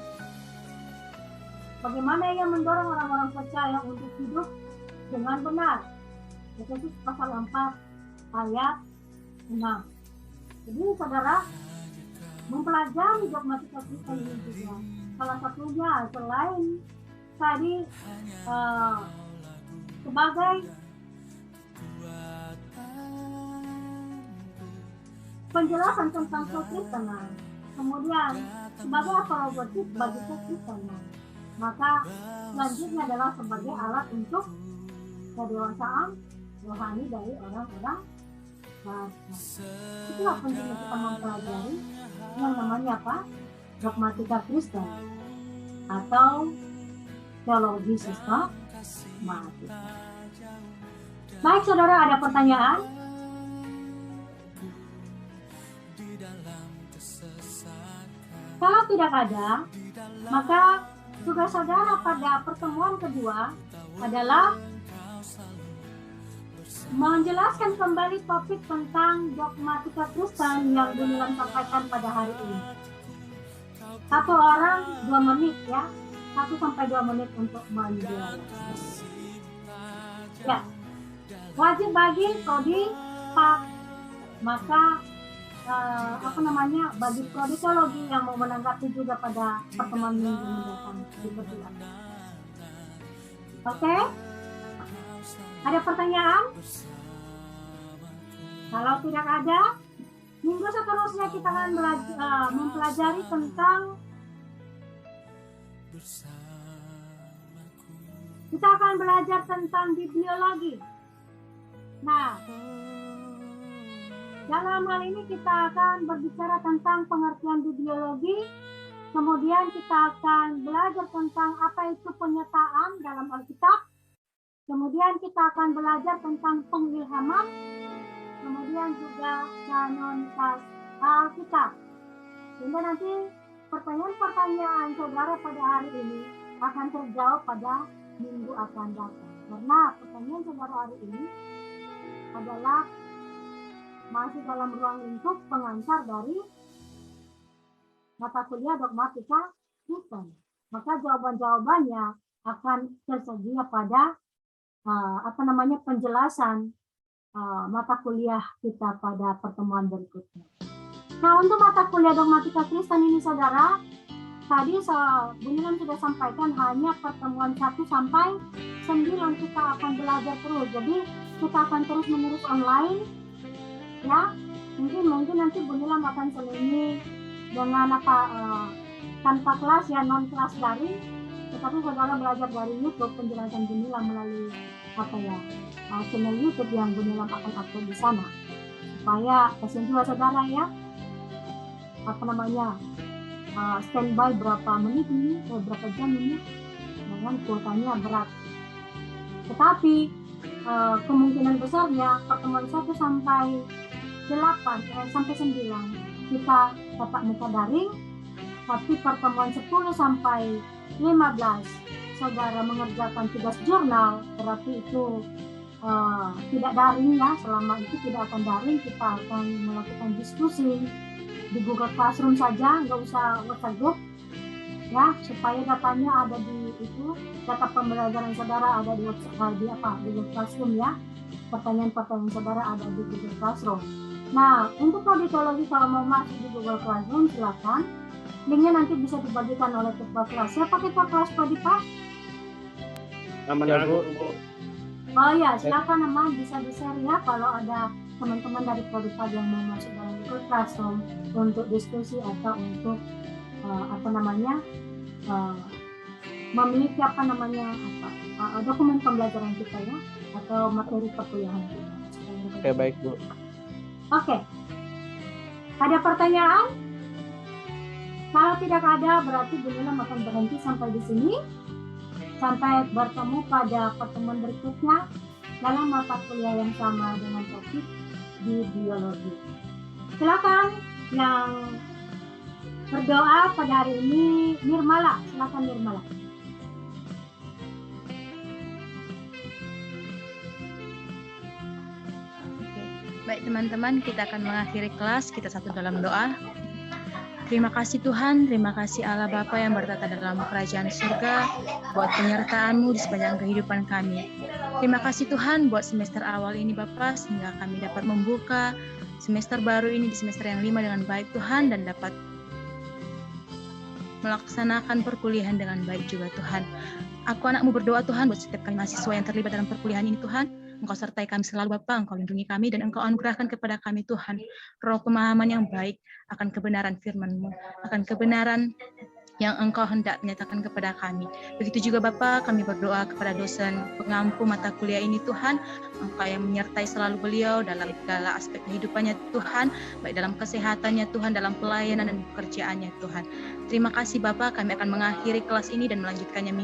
Bagaimana ia mendorong orang-orang percaya untuk hidup dengan benar. Efesus pasal 4 ayat 6. Jadi saudara mempelajari dogmatika Kristen ini juga. Salah satunya selain tadi sebagai penjelasan tentang kekristenan, kemudian sebagai apologetik bagi kekristenan, maka selanjutnya adalah sebagai alat untuk kedewasaan rohani dari orang-orang bangsa. Itulah pentingnya kita mempelajari yang namanya apa? Dogmatika Kristen atau teologi sistematik. Baik saudara, ada pertanyaan? Kalau tidak ada, maka tugas saudara pada pertemuan kedua adalah menjelaskan kembali topik tentang dogmatika Kristen yang Bu Nilam sampaikan pada hari ini. Satu orang 2 menit ya, 1 sampai 2 menit untuk menjelaskan. Ya, wajib bagi prodi Pak, maka bagi prodi teologi yang mau menanggapi juga pada pertemuan minggu mendatang dipersilakan. Oke? Ada pertanyaan? Kalau tidak ada, minggu seterusnya kita akan mempelajari tentang belajar tentang bibliologi. Nah, dalam hal ini kita akan berbicara tentang pengertian bibliologi. Kemudian kita akan belajar tentang apa itu penyertaan dalam Alkitab. Kemudian kita akan belajar tentang pengilhaman. Kemudian juga kanonitas Alkitab. Sehingga nanti pertanyaan-pertanyaan saudara pada hari ini akan terjawab pada minggu akan datang. Karena pertanyaan saudara hari ini adalah masih dalam ruang lingkup pengantar dari mata kuliah dogmatika Kristen. Maka jawaban-jawabannya akan tersedia pada penjelasan mata kuliah kita pada pertemuan berikutnya. Nah, untuk mata kuliah dogmatika Kristen ini saudara, tadi Bunilan sudah sampaikan hanya pertemuan 1 sampai 9 kita akan belajar terus. Jadi kita akan terus-menerus online, ya. Mungkin nanti Bunilan akan selingi dengan tanpa kelas, ya, non kelas daring. Tetapi saudara belajar dari YouTube penjelasan Bunilan melalui channel YouTube yang Bunilan akan upload di sana. Supaya kasihan juga saudara, ya, standby berapa menit ini, berapa jam ini, dengan kuotanya berat. Tetapi kemungkinan besarnya pertemuan 1 sampai 9 kita tatap muka daring, tapi pertemuan 10 sampai 15 saudara mengerjakan tugas jurnal, berarti itu tidak daring, ya. Selama itu tidak akan daring, kita akan melakukan diskusi di Google Classroom saja, nggak usah WhatsApp group, ya, supaya datanya ada di itu, data pembelajaran saudara ada di Google Classroom, ya. Pertanyaan-pertanyaan saudara ada di Google Classroom. Nah, untuk auditologi kalau mau masuk di Google Classroom silakan. Linknya nanti bisa dibagikan oleh ketua kelas. Siapa ketua kelas Pak Dipa? Oh ya, silakan nama bisa di-share, ya, kalau ada teman-teman dari Prodipa yang mau masuk dalam Google Classroom untuk diskusi atau untuk memiliki dokumen pembelajaran kita, ya, atau materi perkuliahan kita. Oke, baik, Bu. Oke. Ada pertanyaan? Kalau tidak ada, berarti Bunilan akan berhenti sampai di sini. Sampai bertemu pada pertemuan berikutnya dalam mata kuliah yang sama dengan topik di biologi. Silakan yang berdoa pada hari ini, Nirmala. Silakan Nirmala. Baik teman-teman, kita akan mengakhiri kelas, kita satu dalam doa. Terima kasih Tuhan, terima kasih Allah Bapa yang bertata dalam kerajaan surga, buat penyertaan-Mu di sepanjang kehidupan kami. Terima kasih Tuhan buat semester awal ini Bapa, sehingga kami dapat membuka semester baru ini di semester yang 5 dengan baik Tuhan, dan dapat melaksanakan perkuliahan dengan baik juga Tuhan. Aku anak-Mu berdoa Tuhan buat setiap kami mahasiswa yang terlibat dalam perkuliahan ini Tuhan. Engkau sertai kami selalu Bapa, Engkau lindungi kami, dan Engkau anugerahkan kepada kami Tuhan roh pemahaman yang baik akan kebenaran firman-Mu, akan kebenaran yang Engkau hendak menyatakan kepada kami. Begitu juga Bapa, kami berdoa kepada dosen pengampu mata kuliah ini Tuhan, Engkau yang menyertai selalu beliau dalam segala aspek kehidupannya Tuhan, baik dalam kesehatannya Tuhan, dalam pelayanan dan pekerjaannya Tuhan. Terima kasih Bapa, kami akan mengakhiri kelas ini dan melanjutkannya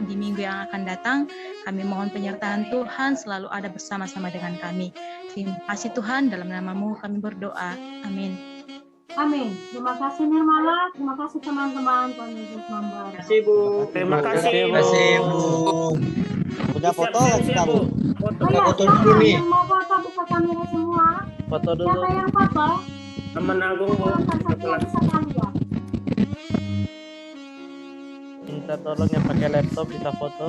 di minggu yang akan datang. Kami mohon penyertaan Tuhan selalu ada bersama-sama dengan kami. Terima kasih Tuhan, dalam nama-Mu kami berdoa. Amin. Amin. Terima kasih Nirmala, terima kasih teman-teman. Tuhan Yesus memberkati. Terima kasih Bu. Terima kasih Bu. Udah foto nggak kita, Bu? Foto dulu nih. Yang mau foto buka kamera semua. Foto dulu. Siapa yang foto? Teman Agung Bu. Satu sekali ya. Minta tolong yang pakai laptop kita foto.